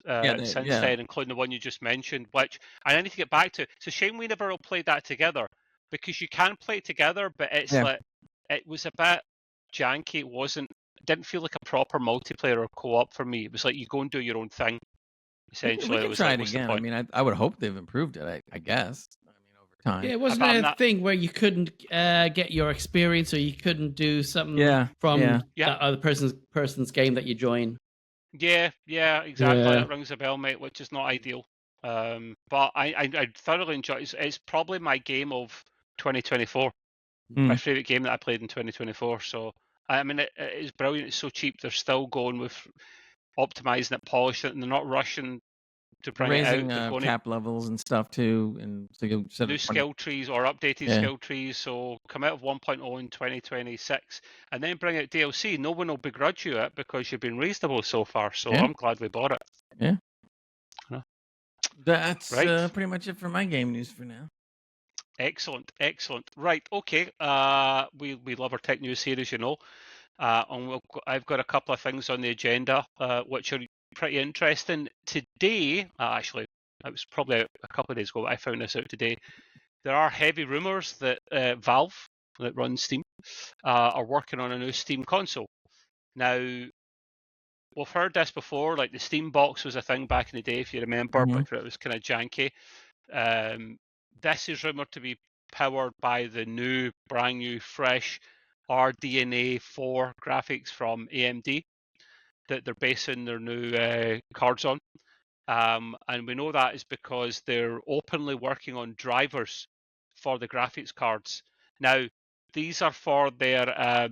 since then, including the one you just mentioned, which I need to get back to. It's a shame we never all played that together because you can play it together, but it's like it was a bit janky. It didn't feel like a proper multiplayer or co-op for me. It was like you go and do your own thing. Essentially, we can try it again. I mean, I would hope they've improved it. I guess. Time. Yeah, wasn't there a thing where you couldn't get your experience, or you couldn't do something from that other person's game that you join? Yeah, exactly. That rings a bell, mate, which is not ideal. But I thoroughly enjoy it. It's probably my game of 2024. My favorite game that I played in 2024. So I mean, it is brilliant. It's so cheap. They're still going with optimizing it, polishing it, and they're not rushing to bring raising it out. Cap levels and stuff too, and so you'll set new skill trees or updated skill trees. So come out of 1.0 in 2026, and then bring out DLC. No one will begrudge you it because you've been reasonable so far. So I'm glad we bought it. Yeah. That's pretty much it for my game news for now. Excellent. Right, okay. We love our tech news here, as you know. And I've got a couple of things on the agenda which are pretty interesting. Today, actually, it was probably a couple of days ago, but I found this out today. There are heavy rumours that Valve, that runs Steam, are working on a new Steam console. Now, we've heard this before, like the Steam box was a thing back in the day, if you remember, but it was kind of janky. This is rumoured to be powered by the brand new, fresh RDNA 4 graphics from AMD that they're basing their new cards on. And we know that is because they're openly working on drivers for the graphics cards. Now, these are for their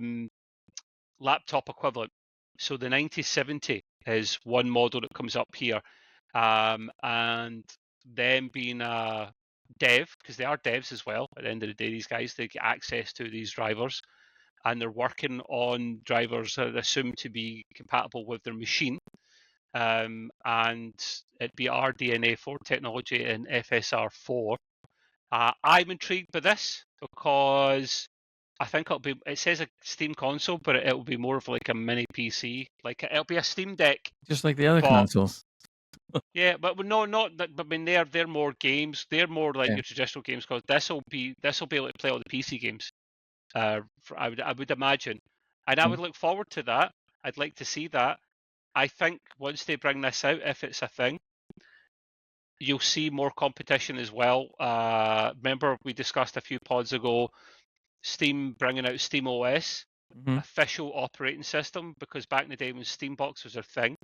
laptop equivalent. So the 9070 is one model that comes up here. And them being a dev, because they are devs as well, at the end of the day, these guys, they get access to these drivers. And they're working on drivers that are assumed to be compatible with their machine. And it'd be RDNA4 technology and FSR4. I'm intrigued by this because I think it says a Steam console, but it'll be more of like a mini PC. Like it'll be a Steam Deck. Just like the other consoles. Yeah, but no, not that. But I mean, they're more games. They're more like your traditional games because this will be able to play all the PC games. I would imagine, and I would look forward to that. I'd like to see that. I think once they bring this out, if it's a thing, you'll see more competition as well. Remember, we discussed a few pods ago, Steam bringing out Steam OS, official operating system, because back in the day when Steambox was their thing,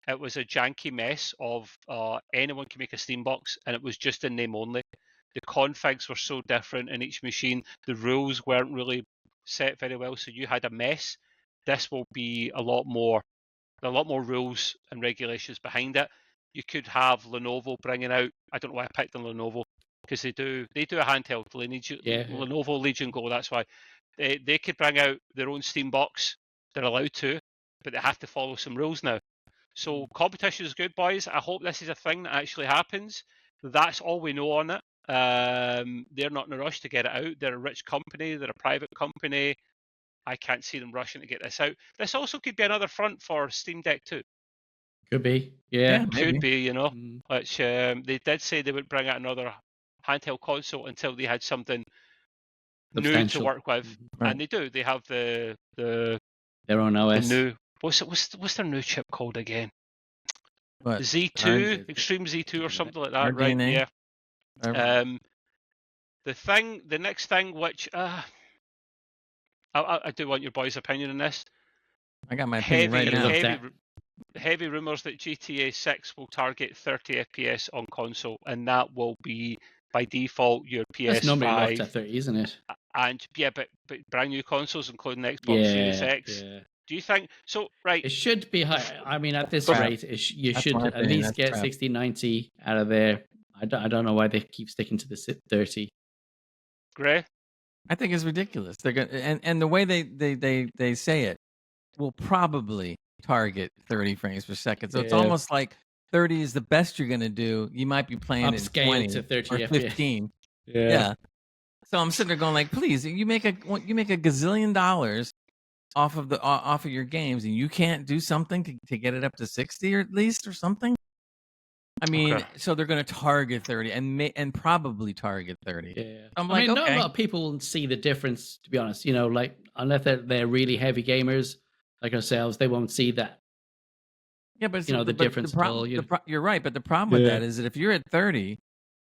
it was a janky mess of anyone can make a Steambox, and it was just in name only. The configs were so different in each machine. The rules weren't really set very well, so you had a mess. This will be a lot more There are a lot more rules and regulations behind it. You could have Lenovo bringing out. I don't know why I picked on Lenovo, because they do a handheld. Lenovo Legion Go. That's why they could bring out their own Steam box. They're allowed to, but they have to follow some rules now. So competition is good, boys. I hope this is a thing that actually happens. That's all we know on it. They're not in a rush to get it out. They're a rich company. They're a private company. I can't see them rushing to get this out. This also could be another front for Steam Deck too. Could be. Yeah. Could be, you know. Mm. Which they did say they would bring out another handheld console until they had something new to Substantial. work with. Right. And they do. They have the Their own OS. new what's their new chip called again? But Z2, Extreme Z2 or something like that, right? RDNA? Yeah. The next thing, which I do want your boys' opinion on this. I got my opinion right now. Heavy rumors that GTA 6 will target 30 FPS on console, and that will be by default your PS5. That's normally locked at 30, isn't it? And yeah, but brand new consoles, including the Xbox Series X. Yeah. Do you think so? Right. It should be high. I mean, at this Crap. rate, you That's should my at opinion, least that's get crap. 60, 90 out of there. I don't know why they keep sticking to the 30. Gray? I think it's ridiculous. They're gonna and the way they say it will probably target 30 frames per second. So it's Yeah. almost like 30 is the best you're gonna do. You might be playing in Upscale 20 to 30 or FPS. 15. Yeah. So I'm sitting there going like, please, you make a gazillion dollars off of your games, and you can't do something to get it up to 60 or at least or something. I mean, Okay. so they're going to target 30 and probably target 30. Yeah. I'm I like, mean, okay. not a lot of people see the difference, to be honest. You know, like, unless they're really heavy gamers like ourselves, they won't see that. Yeah, but You know, the difference at all, you're right, but the problem with that is that if you're at 30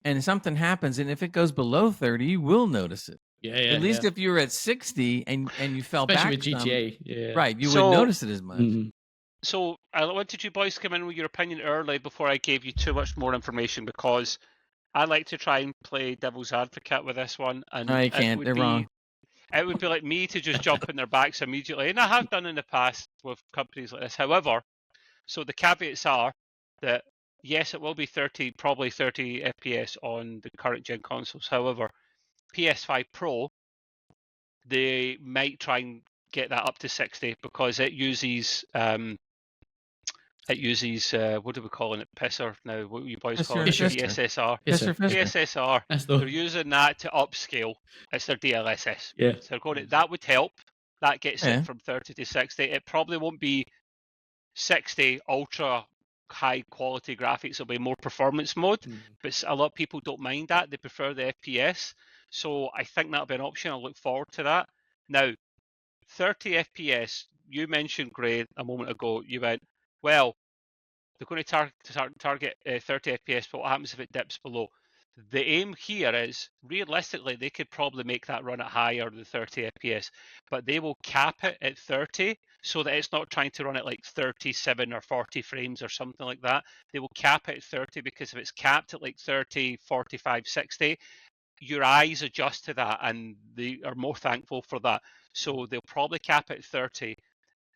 and something happens, and if it goes below 30, you will notice it. Yeah. At least if you were at 60 and you fell especially back with some, GTA. Yeah. right, you So- wouldn't notice it as much. Mhm. So I wanted you boys to come in with your opinion early before I gave you too much more information, because I like to try and play devil's advocate with this one. And No, you it can't. would They're be- wrong. It would be like me to just jump in their backs immediately, and I have done in the past with companies like this. However, so the caveats are that yes, it will be probably 30 FPS on the current gen consoles. However, PS5 Pro, they might try and get that up to 60 because it uses what do we call it? Pisser now. What do you boys call it? Fisher. PSSR. Fisher. PSSR. That's They're the using that to upscale. It's their DLSS. Yeah. So they're going that would help. That gets Yeah. it from 30 to 60. It probably won't be 60 ultra high quality graphics. It'll be more performance mode. But a lot of people don't mind that. They prefer the FPS. So I think that'll be an option. I'll look forward to that. Now, 30 FPS, you mentioned, Gray, a moment ago. You went, well, they're going to target 30 FPS, but what happens if it dips below? The aim here is, realistically, they could probably make that run at higher than 30 FPS, but they will cap it at 30 so that it's not trying to run at like 37 or 40 frames or something like that. They will cap it at 30 because if it's capped at like 30, 45, 60, your eyes adjust to that and they are more thankful for that. So they'll probably cap it at 30.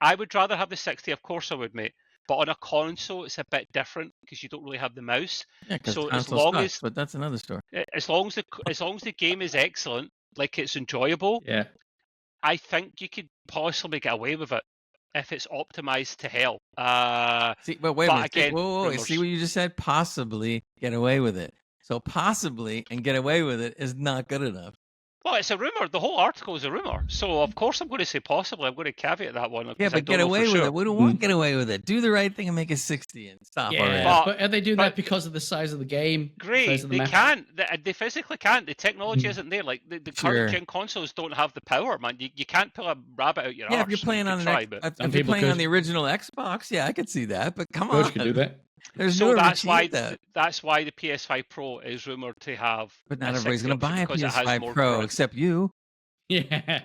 I would rather have the 60, of course I would, mate. But on a console, it's a bit different because you don't really have the mouse. Yeah, because So as long as, but that's another story. As long as the game is excellent, like it's enjoyable, Yeah. I think you could possibly get away with it if it's optimized to hell. See, but wait a but minute. again, Whoa, rumors. see what you just said? Possibly get away with it. So possibly and get away with it is not good enough. Well, it's a rumor. The whole article is a rumor. So of course I'm going to say possibly. I'm going to caveat that one. Yeah, because I but don't get know away for with sure. it. We don't want to get away with it. Do the right thing and make it 60 and stop already. Yeah. But are they doing but- that because of the size of the game? Great, Size of the they map? can't. They physically can't. The technology isn't there. Like the Sure. current gen consoles don't have the power, man. You can't pull a rabbit out your Yeah, arse. if you're playing You on can an try, X, but- if Some you're people playing on could. the original Xbox, yeah, I could see that. But come George on, can do that. there's So no that's why that. that's why the PS5 Pro is rumored to have. But not a everybody's 60 going to option buy a because it has PS5 more Pro growth. except you. Yeah.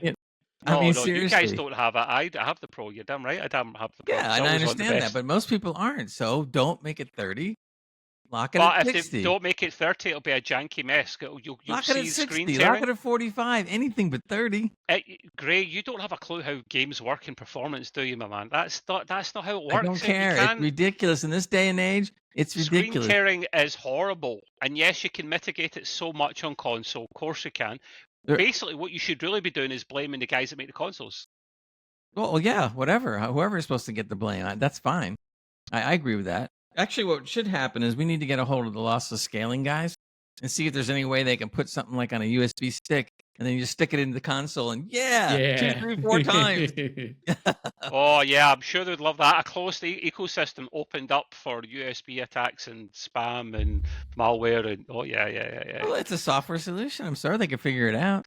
No, I mean, no, seriously. you guys don't have it. I have the Pro. You're damn right. I damn have the Pro. Yeah, It's and I always on the understand that, best. but most people aren't. So don't make it 30. Lock it But at if 60. they don't make it 30, it'll be a janky mess. You'll Lock it see at 60. screen Lock tearing. it at 45. Anything but 30. Gray, you don't have a clue how games work in performance, do you, my man? That's not how it works. I don't care. It's ridiculous in this day and age. It's ridiculous. Screen tearing is horrible, and yes, you can mitigate it so much on console. Of course, you can. Basically, what you should really be doing is blaming the guys that make the consoles. Well, yeah, whatever. Whoever is supposed to get the blame, that's fine. I agree with that. Actually, what should happen is we need to get a hold of the Lossless Scaling guys and see if there's any way they can put something like on a USB stick and then you just stick it into the console and 2, 3, 4 times. Oh, yeah, I'm sure they'd love that. A closed ecosystem opened up for USB attacks and spam and malware. And yeah. Well, it's a software solution. I'm sorry they can figure it out.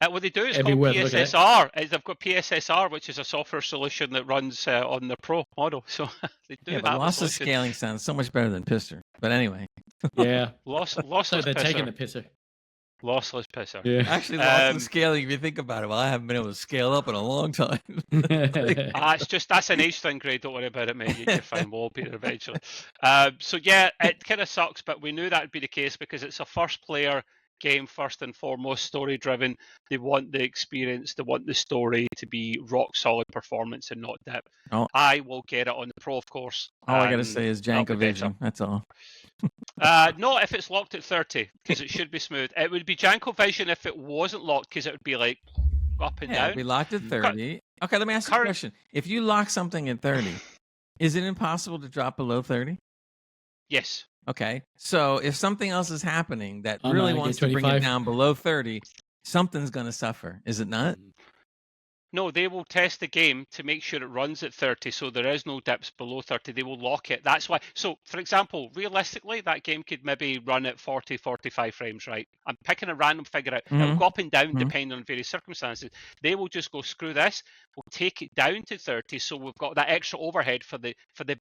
What they do is called PSSR. They've got PSSR, which is a software solution that runs on the Pro model. So they do have but a Lossless solution. Scaling sounds so much better than Pisser. But anyway. Yeah. Lossless so they're Pisser. taking the pisser. Lossless Pisser. Yeah. Actually, Lossless Scaling, if you think about it, well, I haven't been able to scale up in a long time. That's an age thing, Gray. Don't worry about it, mate. You're fine. We'll all be there eventually. So yeah, it kind of sucks, but we knew that would be the case because it's a first-player game, first and foremost, story-driven. They want the experience. They want the story to be rock-solid performance and not depth. Oh. I will get it on the Pro, of course. All I got to say is Jankovision. That's all. Not if it's locked at 30, because it should be smooth. It would be Jankovision if it wasn't locked, because it would be like up and down. It'd be locked at 30. Okay, let me ask you a question. If you lock something at 30, is it impossible to drop below 30? Yes. Okay, so if something else is happening that really wants to bring it down below 30, something's going to suffer, is it not? No, they will test the game to make sure it runs at 30, so there is no dips below 30. They will lock it. That's why. So, for example, realistically, that game could maybe run at 40, 45 frames, right? I'm picking a random figure out. It'll go up and down depending on various circumstances. They will just go, screw this. We'll take it down to 30, so we've got that extra overhead for the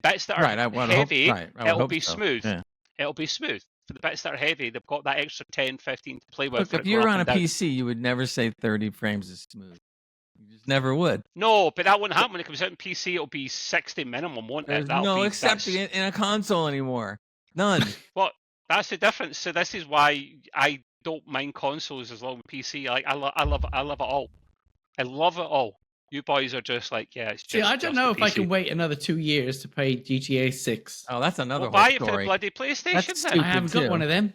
bits that are heavy. It'll be smooth. Yeah. It'll be smooth. For the bits that are heavy, they've got that extra 10, 15 to play with. Look, if you're on a PC, you would never say 30 frames is smooth. You just never would. No, but that wouldn't happen when it comes out in PC. It'll be 60 minimum, won't it? There's no accepting it in a console anymore. None. Well, that's the difference. So this is why I don't mind consoles as long as PC. Like I love it all. I love it all. You boys are just like, yeah, it's just. See, I don't know if I can wait another 2 years to play GTA 6. Oh, that's another whole buy story. it for the bloody PlayStation. That's then. I haven't got one of them.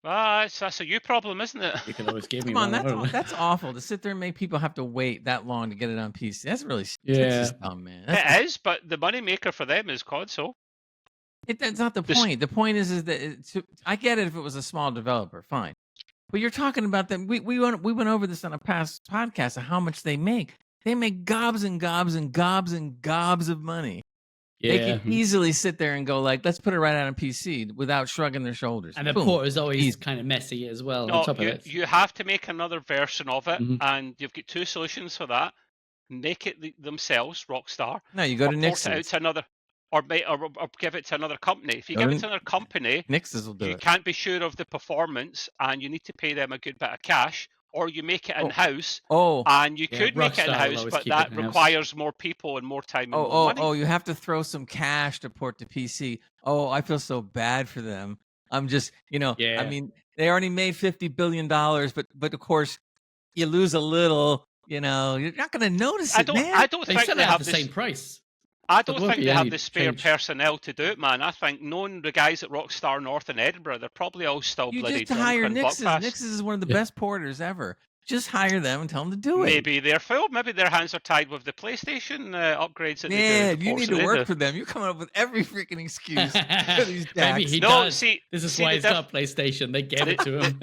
That's a you problem, isn't it? You can always give me one. Come on, that's awful to sit there and make people have to wait that long to get it on PC. That's really that's just dumb, man. It is, but the money maker for them is console. That's not the point. The point is that I get it if it was a small developer, fine. But you're talking about them. We went over this on a past podcast of how much they make. They make gobs and gobs and gobs and gobs of money. Yeah. They can easily sit there and go like, let's put it right out on PC without shrugging their shoulders. And the port is always kind of messy as well. No, on top of it. You have to make another version of it, and you've got two solutions for that. Make it themselves, Rockstar. No, you go to Nix's. Port it out to another, or give it to another company. If you give it to another company, Nix's will do it. You can't be sure of the performance, and you need to pay them a good bit of cash. Or you make it in-house, and you could make it in-house, but that requires more people and more time and more money. You have to throw some cash to port to PC. Oh, I feel so bad for them. I'm just, I mean, they already made $50 billion, but of course, you lose a little, you're not going to notice it, man. I don't think they have the same price. I don't think they have the spare personnel to do it, man. I think knowing the guys at Rockstar North in Edinburgh, they're probably all still bloody drunk. Hire and Nix's. buckfast. Nix's is one of the best porters ever. Just hire them and tell them to do it. Maybe they're full. Maybe their hands are tied with the PlayStation upgrades that they do. You need to work for them. You're coming up with every freaking excuse. Maybe he does. See, this is why he's got a PlayStation. They get it to him.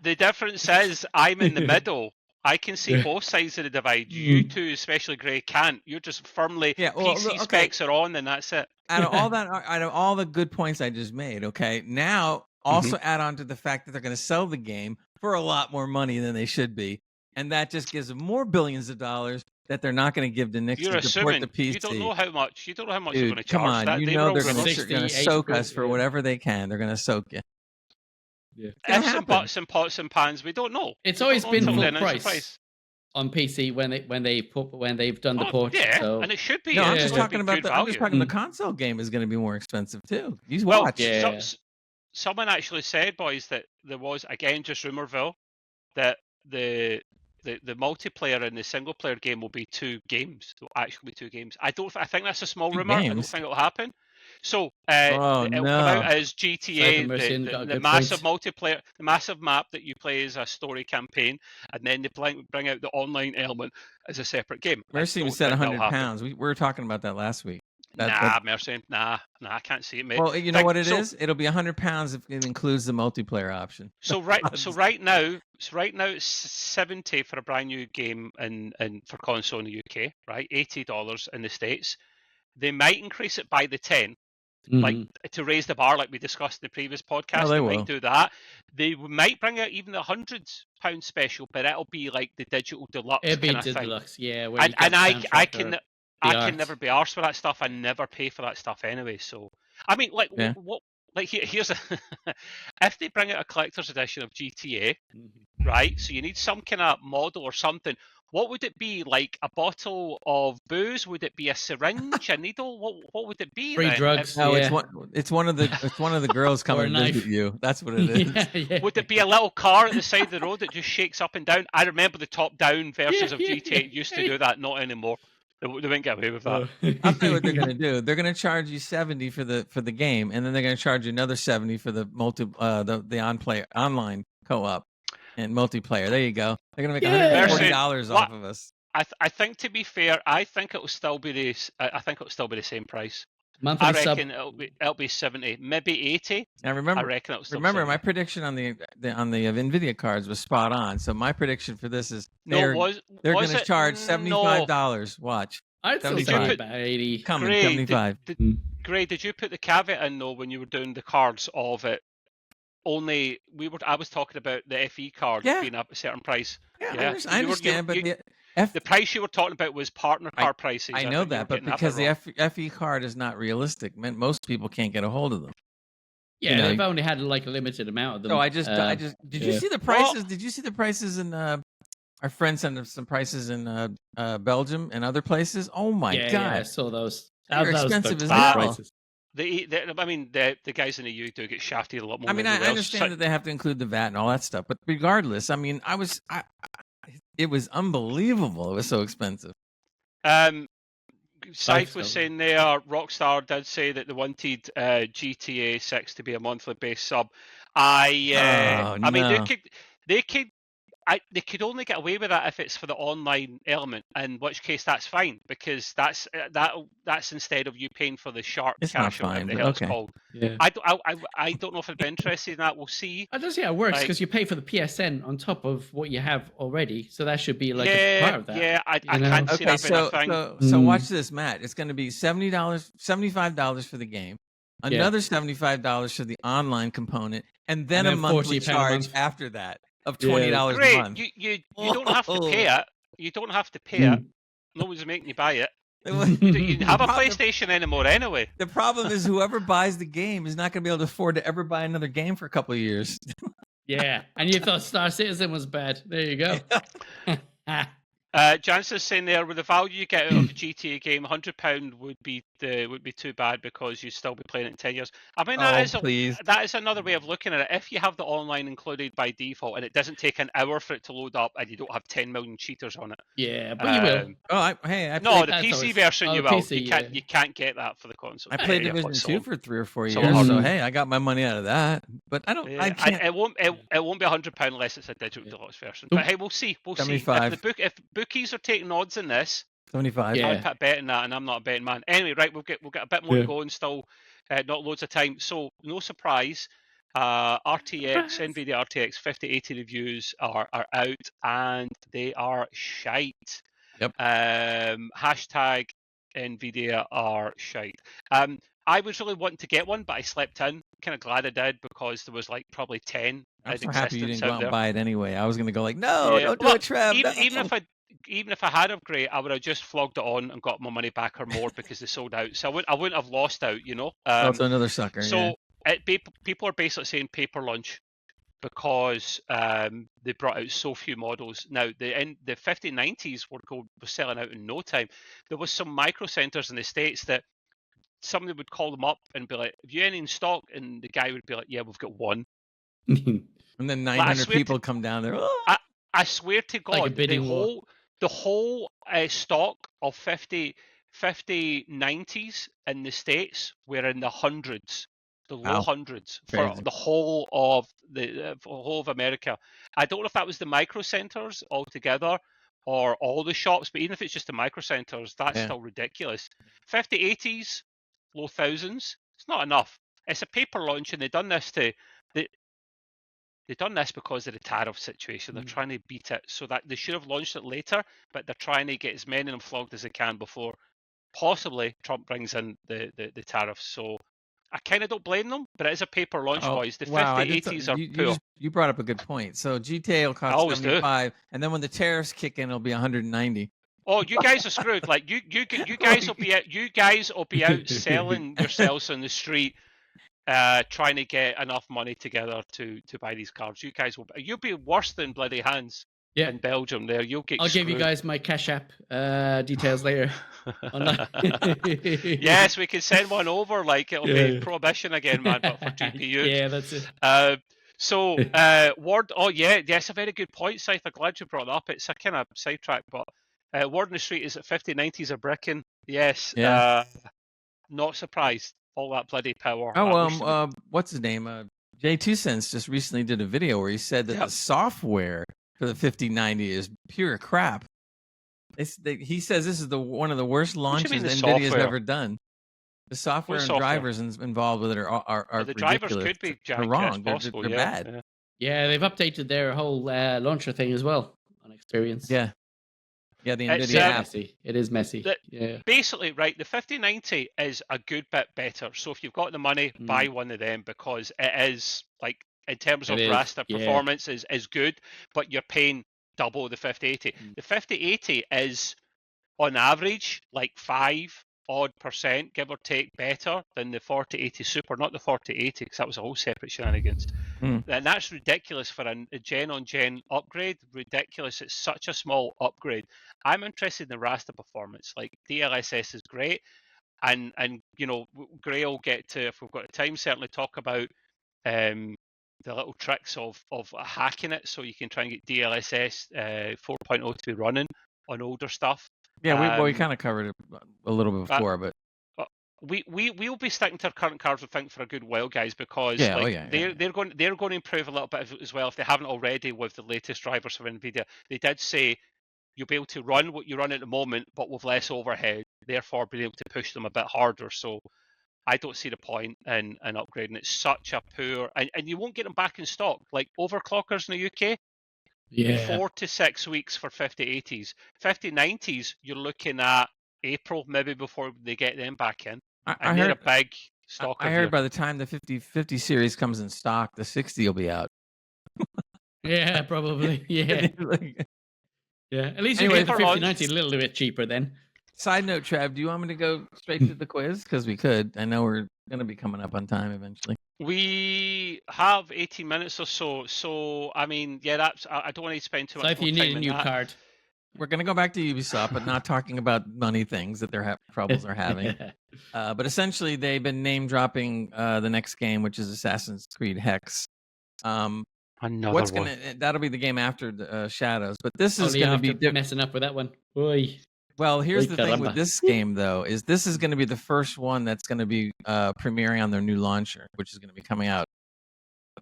The difference is I'm in the middle. I can see both sides of the divide. You two, especially Gray, can't. You're just firmly PC specs are on, and that's it. Out of all the good points I just made, okay, now also add on to the fact that they're going to sell the game for a lot more money than they should be, and that just gives them more billions of dollars that they're not going to give to Nix to support the PC. You don't know how much. You don't know how much Dude, you're going to charge. Come on, that. They're going to soak us for whatever they can. They're going to soak you. Yeah. Ifs and buts and pots and pans, we don't know. It's always been full price. on PC when they've done the port. Yeah, So and it should be. No, I'm it's just gonna talking be about good the. I'm just value. talking the console game is going to be more expensive too. You Well, watch. Yeah. someone actually said, boys, that there was, again, just rumorville, that the multiplayer and the single player game will be 2 games. Will actually be 2 games. I think that's a small 2 rumor. I don't games? think it'll happen. So Oh, it'll come out no. as GTA, Mercian got a the good massive point. multiplayer, the massive map that you play as a story campaign, and then they bring out the online element as a separate game. Mercy I even don't said think that'll 100 happen. pounds. We were talking about that last week. Mercy, nah, I can't see it, mate. Well, you know what it is? It'll be 100 pounds if it includes the multiplayer option. So right now it's 70 for a brand new game and for console in the UK, right? $80 in the States. They might increase it by the 10, like to raise the bar, like we discussed in the previous podcast. they might will. do that. They might bring out even the £100 special, but it'll be like the digital deluxe It'd be kind of the thing. deluxe, yeah. Where And, you get and I soundtrack can or I the can art. never be arsed for that stuff. I never pay for that stuff anyway. So I mean, like Yeah. what? Like here's a if they bring out a collector's edition of GTA, right? So you need some kind of model or something. What would it be? Like a bottle of booze? Would it be a syringe, a needle? What would it be? Free then? drugs. No, yeah. it's one of the girls Or a coming to visit knife. you. That's what it is. Yeah. Would it be a little car at the side of the road that just shakes up and down? I remember the top-down versions of Yeah. GTA used to do that. Not anymore. They wouldn't get away with that. I'll tell you what they're going to do. They're going to charge you 70 for the game, and then they're going to charge you another 70 for the online co-op and multiplayer. There you go. They're going to make $140 off of us. I think, to be fair, I think it'll still be the same price. Monthly I sub. reckon it'll be 70, maybe 80. Now remember, I reckon it'll still remember 70. my prediction on the Nvidia cards was spot on. So my prediction for this is No, they're was going to it? charge No. $75. Watch. I'd still 75. say about 80. Coming Gray, 75. Gray, did you put the caveat in though when you were doing the cards of it? Only I was talking about the FE card being a certain price. Yeah, I understand, but the price you were talking about was partner card prices. I know that, but because the FE card is not realistic, most people can't get a hold of them. Yeah, they've only had like a limited amount of them. So I just did you see the prices? Did you see the prices in our friends sent us some prices in Belgium and other places? Oh my god! Yeah, I saw those. They're expensive as hell. Prices. The guys in the EU do get shafted a lot more. I mean, I understand that they have to include the VAT and all that stuff, but regardless, I mean, it was unbelievable. It was so expensive. Scythe was saying there, Rockstar did say that they wanted GTA 6 to be a monthly base sub. I mean, they could only get away with that if it's for the online element, in which case that's fine, because that's instead of you paying for the shark cash or whatever the hell it's called. Yeah. I don't know if I'd be interested in that. We'll see. I don't see how it works, because you pay for the PSN on top of what you have already, so that should be like a part of that. Yeah, I can't see that being a thing. So watch this, Matt. It's going to be $75 for the game, another $75 for the online component, and then a monthly charge after that of $20 a month. You don't have to pay it. You don't have to pay it. No one's making you buy it. You have a PlayStation anymore anyway. The problem is whoever buys the game is not going to be able to afford to ever buy another game for a couple of years. Yeah, and you thought Star Citizen was bad. There you go. Jansen's saying there, with the value you get out of a GTA game, £100 would be too bad, because you'd still be playing it in 10 years. I mean, that is another way of looking at it. If you have the online included by default and it doesn't take an hour for it to load up, and you don't have 10 million cheaters on it. Yeah, but you will. The PC version you will. PC, you can't get that for the console. I played Division 2 for 3 or 4 years, so hey, I got my money out of that. But I don't. I can't. It won't be £100 unless it's a digital deluxe version. But hey, we'll see. We'll 75. see. If bookies are taking odds in this, 75. I would put a bet in that, and I'm not a betting man. Anyway, right, we'll get a bit more going still. Not loads of time. So no surprise. NVIDIA RTX 5080 reviews are out, and they are shite. Yep. Hashtag NVIDIA are shite. I was really wanting to get one, but I slept in. Kind of glad I did, because there was like probably 10. I'm so happy you didn't go out and buy it anyway. I was going to go like, don't do it, Trev. Even if I had upgrade, I would have just flogged it on and got my money back or more, because they sold out. So I wouldn't have lost out, you know. That's another sucker. So people are basically saying paper lunch. because they brought out so few models. Now the 5090s were selling out in no time. There was some micro centers in the States that somebody would call them up and be like, "Have you any in stock?" And the guy would be like, "Yeah, we've got one." And then 900 people come down there. Oh! I swear to God, Like a bidding war. the whole stock of 5090s in the States were in the hundreds, the low Wow. hundreds for Crazy. the whole of America. I don't know if that was the micro centers altogether or all the shops, but even if it's just the micro centers, that's still ridiculous. 5080s, low thousands, it's not enough. It's a paper launch, and they've done this because of the tariff situation. They're trying to beat it, so that they should have launched it later, but they're trying to get as many of them flogged as they can before possibly Trump brings in the tariffs. So I kind of don't blame them, but it is a paper launch, boys. The 5080s are poor. You brought up a good point. So GTA will cost 75, and then when the tariffs kick in, it'll be 190. Oh, you guys are screwed. Like you guys will be out selling yourselves on the street, trying to get enough money together to buy these cards. You guys you'll be worse than bloody Hans in Belgium. There, you'll get. I'll screwed. give you guys my Cash App details later. Yes, we can send one over. Like it'll be prohibition again, man, but for GPUs. Yeah, that's it. So word. Oh yeah, yes, a very good point, Scythe. I'm glad you brought that up. It's a kind of sidetrack, but word on the street is that 5090s are bricking. Yes. Not surprised. All that bloody power. Oh, what's his name? J2 Cents just recently did a video where he said that the software for the 5090 is pure crap. He says this is one of the worst launches NVIDIA's ever done. The software and drivers involved with it are the ridiculous. drivers could be they're wrong. They're bad. Yeah, they've updated their whole launcher thing as well on Experience. Yeah, the NVIDIA app. It is messy. Basically, right, the 5090 is a good bit better. So if you've got the money, buy one of them, because it is, like, in terms of raster performance, is good, but you're paying double the 5080. The 5080 is, on average, like 5% give or take, better than the 4080 Super, not the 4080, because that was a whole separate shenanigans. And that's ridiculous for a gen-on-gen upgrade. Ridiculous. It's such a small upgrade. I'm interested in the raster performance. Like, DLSS is great, and you know, Gray will get to, if we've got the time, certainly talk about the little tricks of hacking it, so you can try and get DLSS 4.0 to be running on older stuff. Yeah, we kind of covered it a little bit before, but we'll be sticking to our current cards, I think, for a good while, guys, because they're going to improve a little bit as well if they haven't already with the latest drivers from NVIDIA. They did say you'll be able to run what you run at the moment, but with less overhead, therefore being able to push them a bit harder. So I don't see the point in upgrading. It's such a poor, and you won't get them back in stock. Like overclockers in the UK, 4 to 6 weeks for 5080s. 5090s, you're looking at April maybe before they get them back in. I heard a big stock. I heard by the time the 50 series comes in stock, the 60 will be out. Yeah, probably. Yeah. At least you get the 5090 a little bit cheaper then. Side note, Trav, do you want me to go straight to the quiz? Because we could. I know we're going to be coming up on time eventually. We have 18 minutes or so. So, I mean, that's. I don't want to spend too much time. So if you need a new card. We're going to go back to Ubisoft, but not talking about money things that their troubles are having. But essentially, they've been name dropping the next game, which is Assassin's Creed Hexe. Another one. That'll be the game after the Shadows. But this is going to be messing up with that one. Oy. Well, here's the thing with this game, though, is this is going to be the first one that's going to be premiering on their new launcher, which is going to be coming out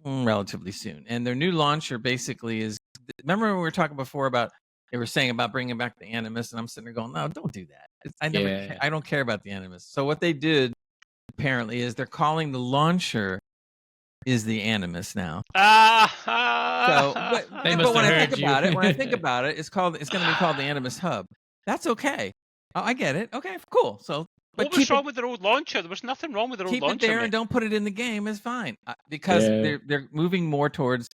relatively soon. And their new launcher basically is. Remember when we were talking before about. They were saying about bringing back the Animus, and I'm sitting there going, no, don't do that. I don't care about the Animus. So what they did, apparently, is they're calling the launcher is the Animus now. But when I think about it, it's going to be called the Animus Hub. That's okay. Oh, I get it. Okay, cool. So, what was wrong with their old launcher? There was nothing wrong with their old launcher. Keep it there and don't put it in the game is fine because they're moving more towards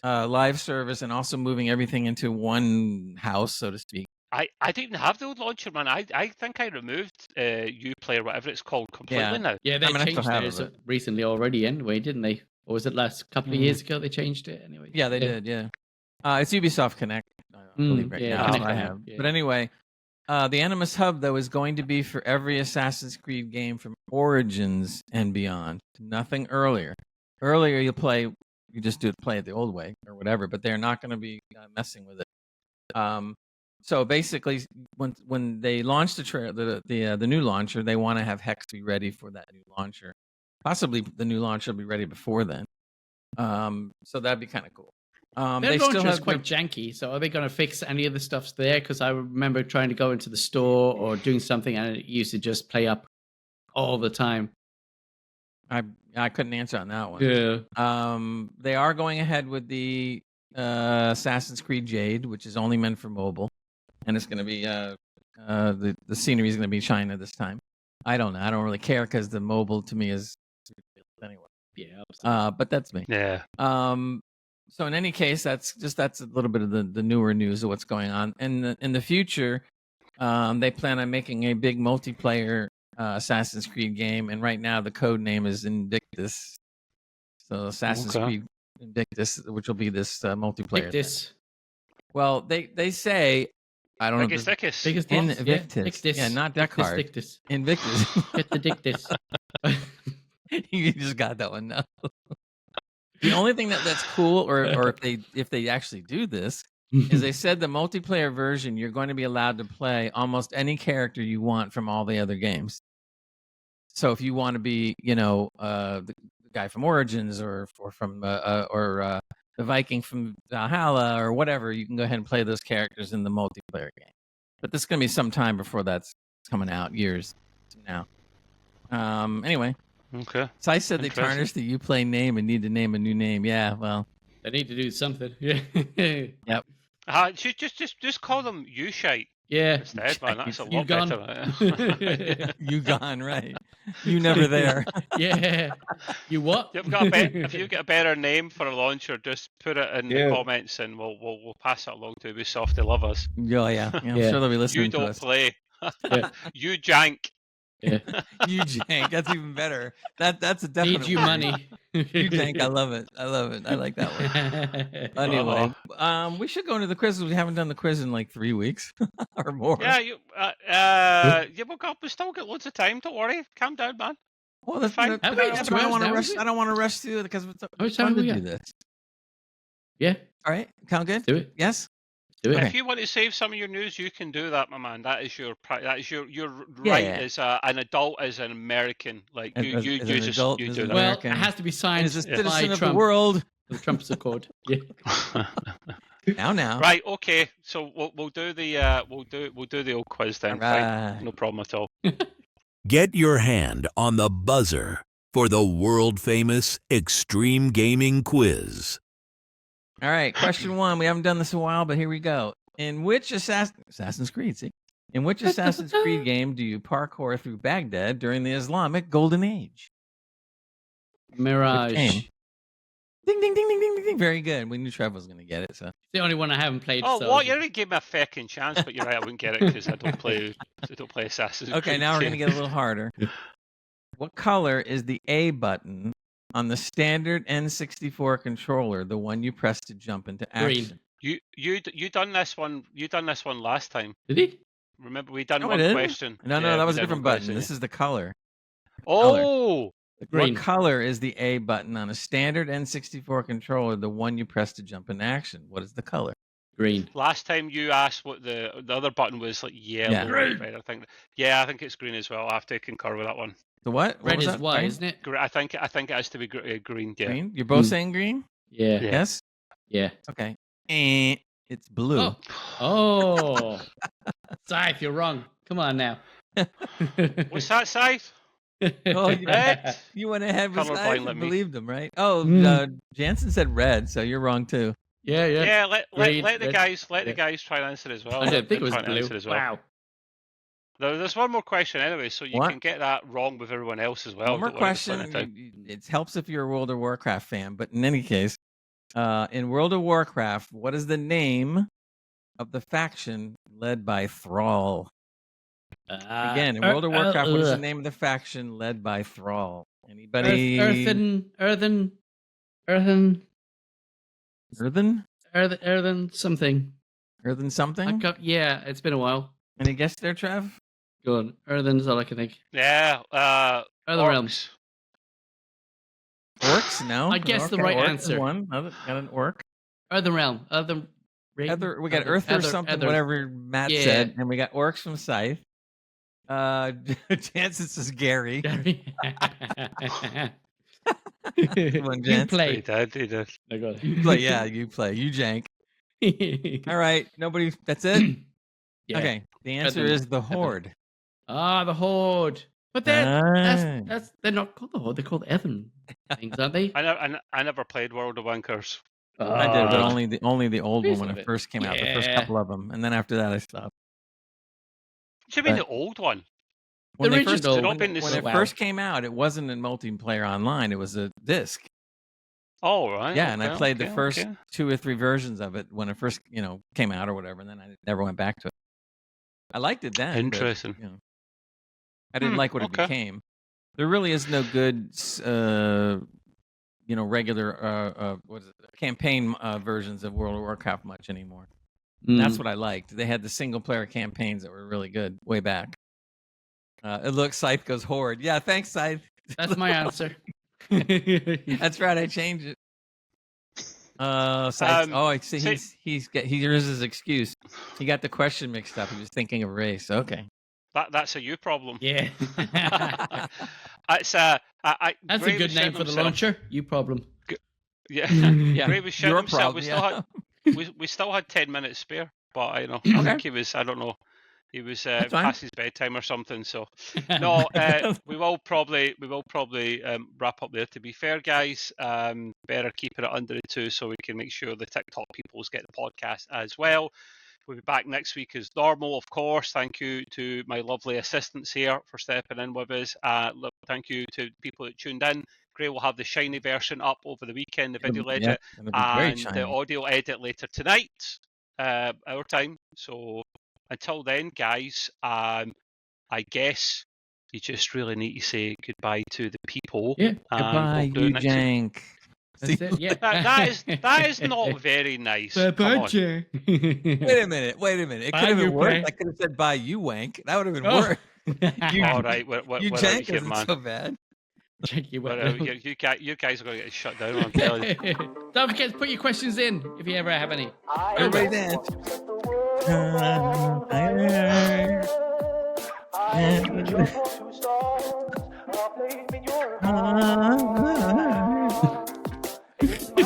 live service and also moving everything into one house, so to speak. I didn't even have the old launcher, man. I think I removed Uplay or whatever it's called completely now. Yeah, they changed theirs recently already anyway, didn't they? Or was it last couple of years ago they changed it? Anyway, Yeah, they did. Yeah, it's Ubisoft Connect, I believe, right now. That's what I have. Yeah. But anyway, the Animus Hub though is going to be for every Assassin's Creed game from Origins and beyond. Nothing earlier. Earlier, you just play it the old way or whatever. But they're not going to be messing with it. So basically, when they launch the new launcher, they want to have Hexe be ready for that new launcher. Possibly the new launcher will be ready before then. So that'd be kind of cool. Their launcher is quite janky. So are they going to fix any of the stuffs there? Because I remember trying to go into the store or doing something, and it used to just play up all the time. I couldn't answer on that one. Yeah. They are going ahead with the Assassin's Creed Jade, which is only meant for mobile, and it's going to be the scenery is going to be China this time. I don't know. I don't really care because the mobile to me is anyway. Yeah. But that's me. Yeah. So in any case, that's a little bit of the newer news of what's going on. In the future, they plan on making a big multiplayer Assassin's Creed game, and right now the code name is Invictus. So Assassin's Creed Invictus, which will be this multiplayer. Invictus. Well, they say I don't know. Invictus. Invictus. Yeah, not Descartes. Invictus. Invictus. Get the dictus. You just got that one now. The only thing that's cool, or if they actually do this, is they said the multiplayer version you're going to be allowed to play almost any character you want from all the other games. So if you want to be, the guy from Origins or from the Viking from Valhalla or whatever, you can go ahead and play those characters in the multiplayer game. But this is going to be some time before that's coming out, years from now. Anyway. Okay. So I said they tarnished the Uplay name and need to name a new name. Yeah, well. They need to do something. Yeah. Yep. Just call them U-Shite. Yeah. Instead, man, that's a lot gone. better. You gone, right. You never there. Yeah. You what? If you get a better name for a launcher, just put it in the comments and we'll pass it along to Ubisoft. They love us. Yeah. I'm sure they'll be listening to us. You don't play. You jank. Yeah. You jank. That's even better. That's a definite. Need you money. You jank. I love it. I like that one. Anyway, we should go into the quizzes. We haven't done the quiz in like 3 weeks or more. Yeah, we still got loads of time. Don't worry. Calm down, man. Well, that's fine. I don't want to rush. I don't want to rush through it because it's fun to do this. Yeah. All right. Count good. Do it. Yes. Okay. If you want to save some of your news, you can do that, my man. That is your right as an adult, as an American. Like you do that. Well, it has to be signed as a citizen of Trump. the world. The Trump's Accord. Yeah. Now. Right. Okay. So we'll do the old quiz then. Right. Fine. No problem at all. Get your hand on the buzzer for the world famous Extreme Gaming Quiz. All right, question 1. We haven't done this in a while, but here we go. In which Assassin's Creed game do you parkour through Baghdad during the Islamic Golden Age? Mirage. Ding, ding, ding, ding, ding, ding. Very good. We knew Trev was going to get it. So the only one I haven't played. Oh, what? You already gave me a fucking chance, but you're right. I wouldn't get it because I don't play Assassin's Creed. Okay, now we're going to get a little harder. What color is the A button on the standard N64 controller, the one you press to jump into action? Green. You done this one. You done this one last time. Did he? Remember we done one question. No, that was a different button. This is the color. Oh, green. What color is the A button on a standard N64 controller, the one you press to jump into action? What is the color? Green. Last time you asked what the other button was, like yellow. Yeah. Right, I think. Yeah, I think it's green as well. I have to concur with that one. The what? Red is white, isn't it? I think it has to be green. Yeah. Green. You're both saying green? Yeah. Yes. Yeah. Okay. It's blue. Oh. Scythe, you're wrong. Come on now. What's that, Scythe? Oh, you went ahead with Scythe and believed him, right? Oh, Jansen said red, so you're wrong too. Yeah. Yeah. Let the guys try and answer as well. I don't think it was blue. Wow. There's one more question anyway, so you can get that wrong with everyone else as well. One more question. It helps if you're a World of Warcraft fan, but in any case, in World of Warcraft, what is the name of the faction led by Thrall? Again, in World of Warcraft, what is the name of the faction led by Thrall? Anybody? Earthen. Earthen something. Earthen something? Yeah, it's been a while. Any guess there, Trev? Go on. Earthen's all I can think. Yeah. Earthen Realms. Orcs? No. I guess the Okay, right orc is answer. one. Got an orc. Earthen Realm. We got Earth or something, whatever Matt said, and we got orcs from Scythe. Chances is Gary. You play. He did. I got it. You play, yeah, you play. You jank. All right, nobody. That's it. Yeah. Okay, the answer is the Horde. Ah, the Horde. But they're not called the Horde. They're called Evan things, aren't they? I never played World of Wankers. I did, but only the old one when Love it it. first came out. The first Yeah. couple of them, and then after that, I stopped. What do you mean But- the old one? When The they first, original. when it Wow. first came out, it wasn't in multiplayer online. It was a disc. Oh, right. Yeah, and I okay, played the okay, first okay. 2 or 3 versions of it when it first, came out or whatever, and then I never went back to it. I liked it then. but, Interesting. I didn't like what it okay. became. There really is no good, regular campaign versions of World of Warcraft much anymore. That's what I liked. They had the single player campaigns that were really good way back. It looks Scythe goes Horde. Yeah, thanks, Scythe. That's my answer. That's right. I changed it. Scythe. I see. Here's his excuse. He got the question mixed up. He was thinking of race. Okay. That's a you problem. Yeah. It's That's Gray a good was name shitting for the himself. launcher. You problem. Yeah. Yeah. Gray was shitting Your himself. problem. We still had 10 minutes spare, but I Okay. think he was. I don't know. He was That's fine. past his bedtime or something. So no, we will probably wrap up there. To be fair, guys, better keeping it under the 2 so we can make sure the TikTok peoples get the podcast as well. We'll be back next week as normal, of course. Thank you to my lovely assistants here for stepping in with us. Thank you to people that tuned in. Gray will have the shiny version up over the weekend, the video edit, it'll be very and shiny. the audio edit later tonight, our time. So until then, guys, I guess you just really need to say goodbye to the people. Yeah. Goodbye, we'll do it you next week. jank. That's it. Yeah. That is not very nice. Come on. Wait a minute. It Bye, could have you been worse. play. I could have said bye, you wank. That would have been Oh. worse. You, All right, what you are jank here, isn't man? so bad. Check you Whatever, you guys are going to get shut down. I'm telling you. Don't forget to put your questions in if you ever have any. Everybody dance.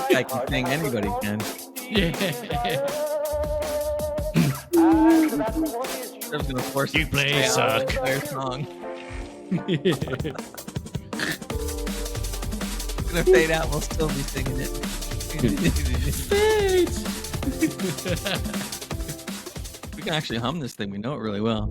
I can sing, anybody can. Yeah. I was gonna force You it to play stay out of the suck. entire song. It's gonna fade out. We'll still be singing it. We can actually hum this thing. We know it really well.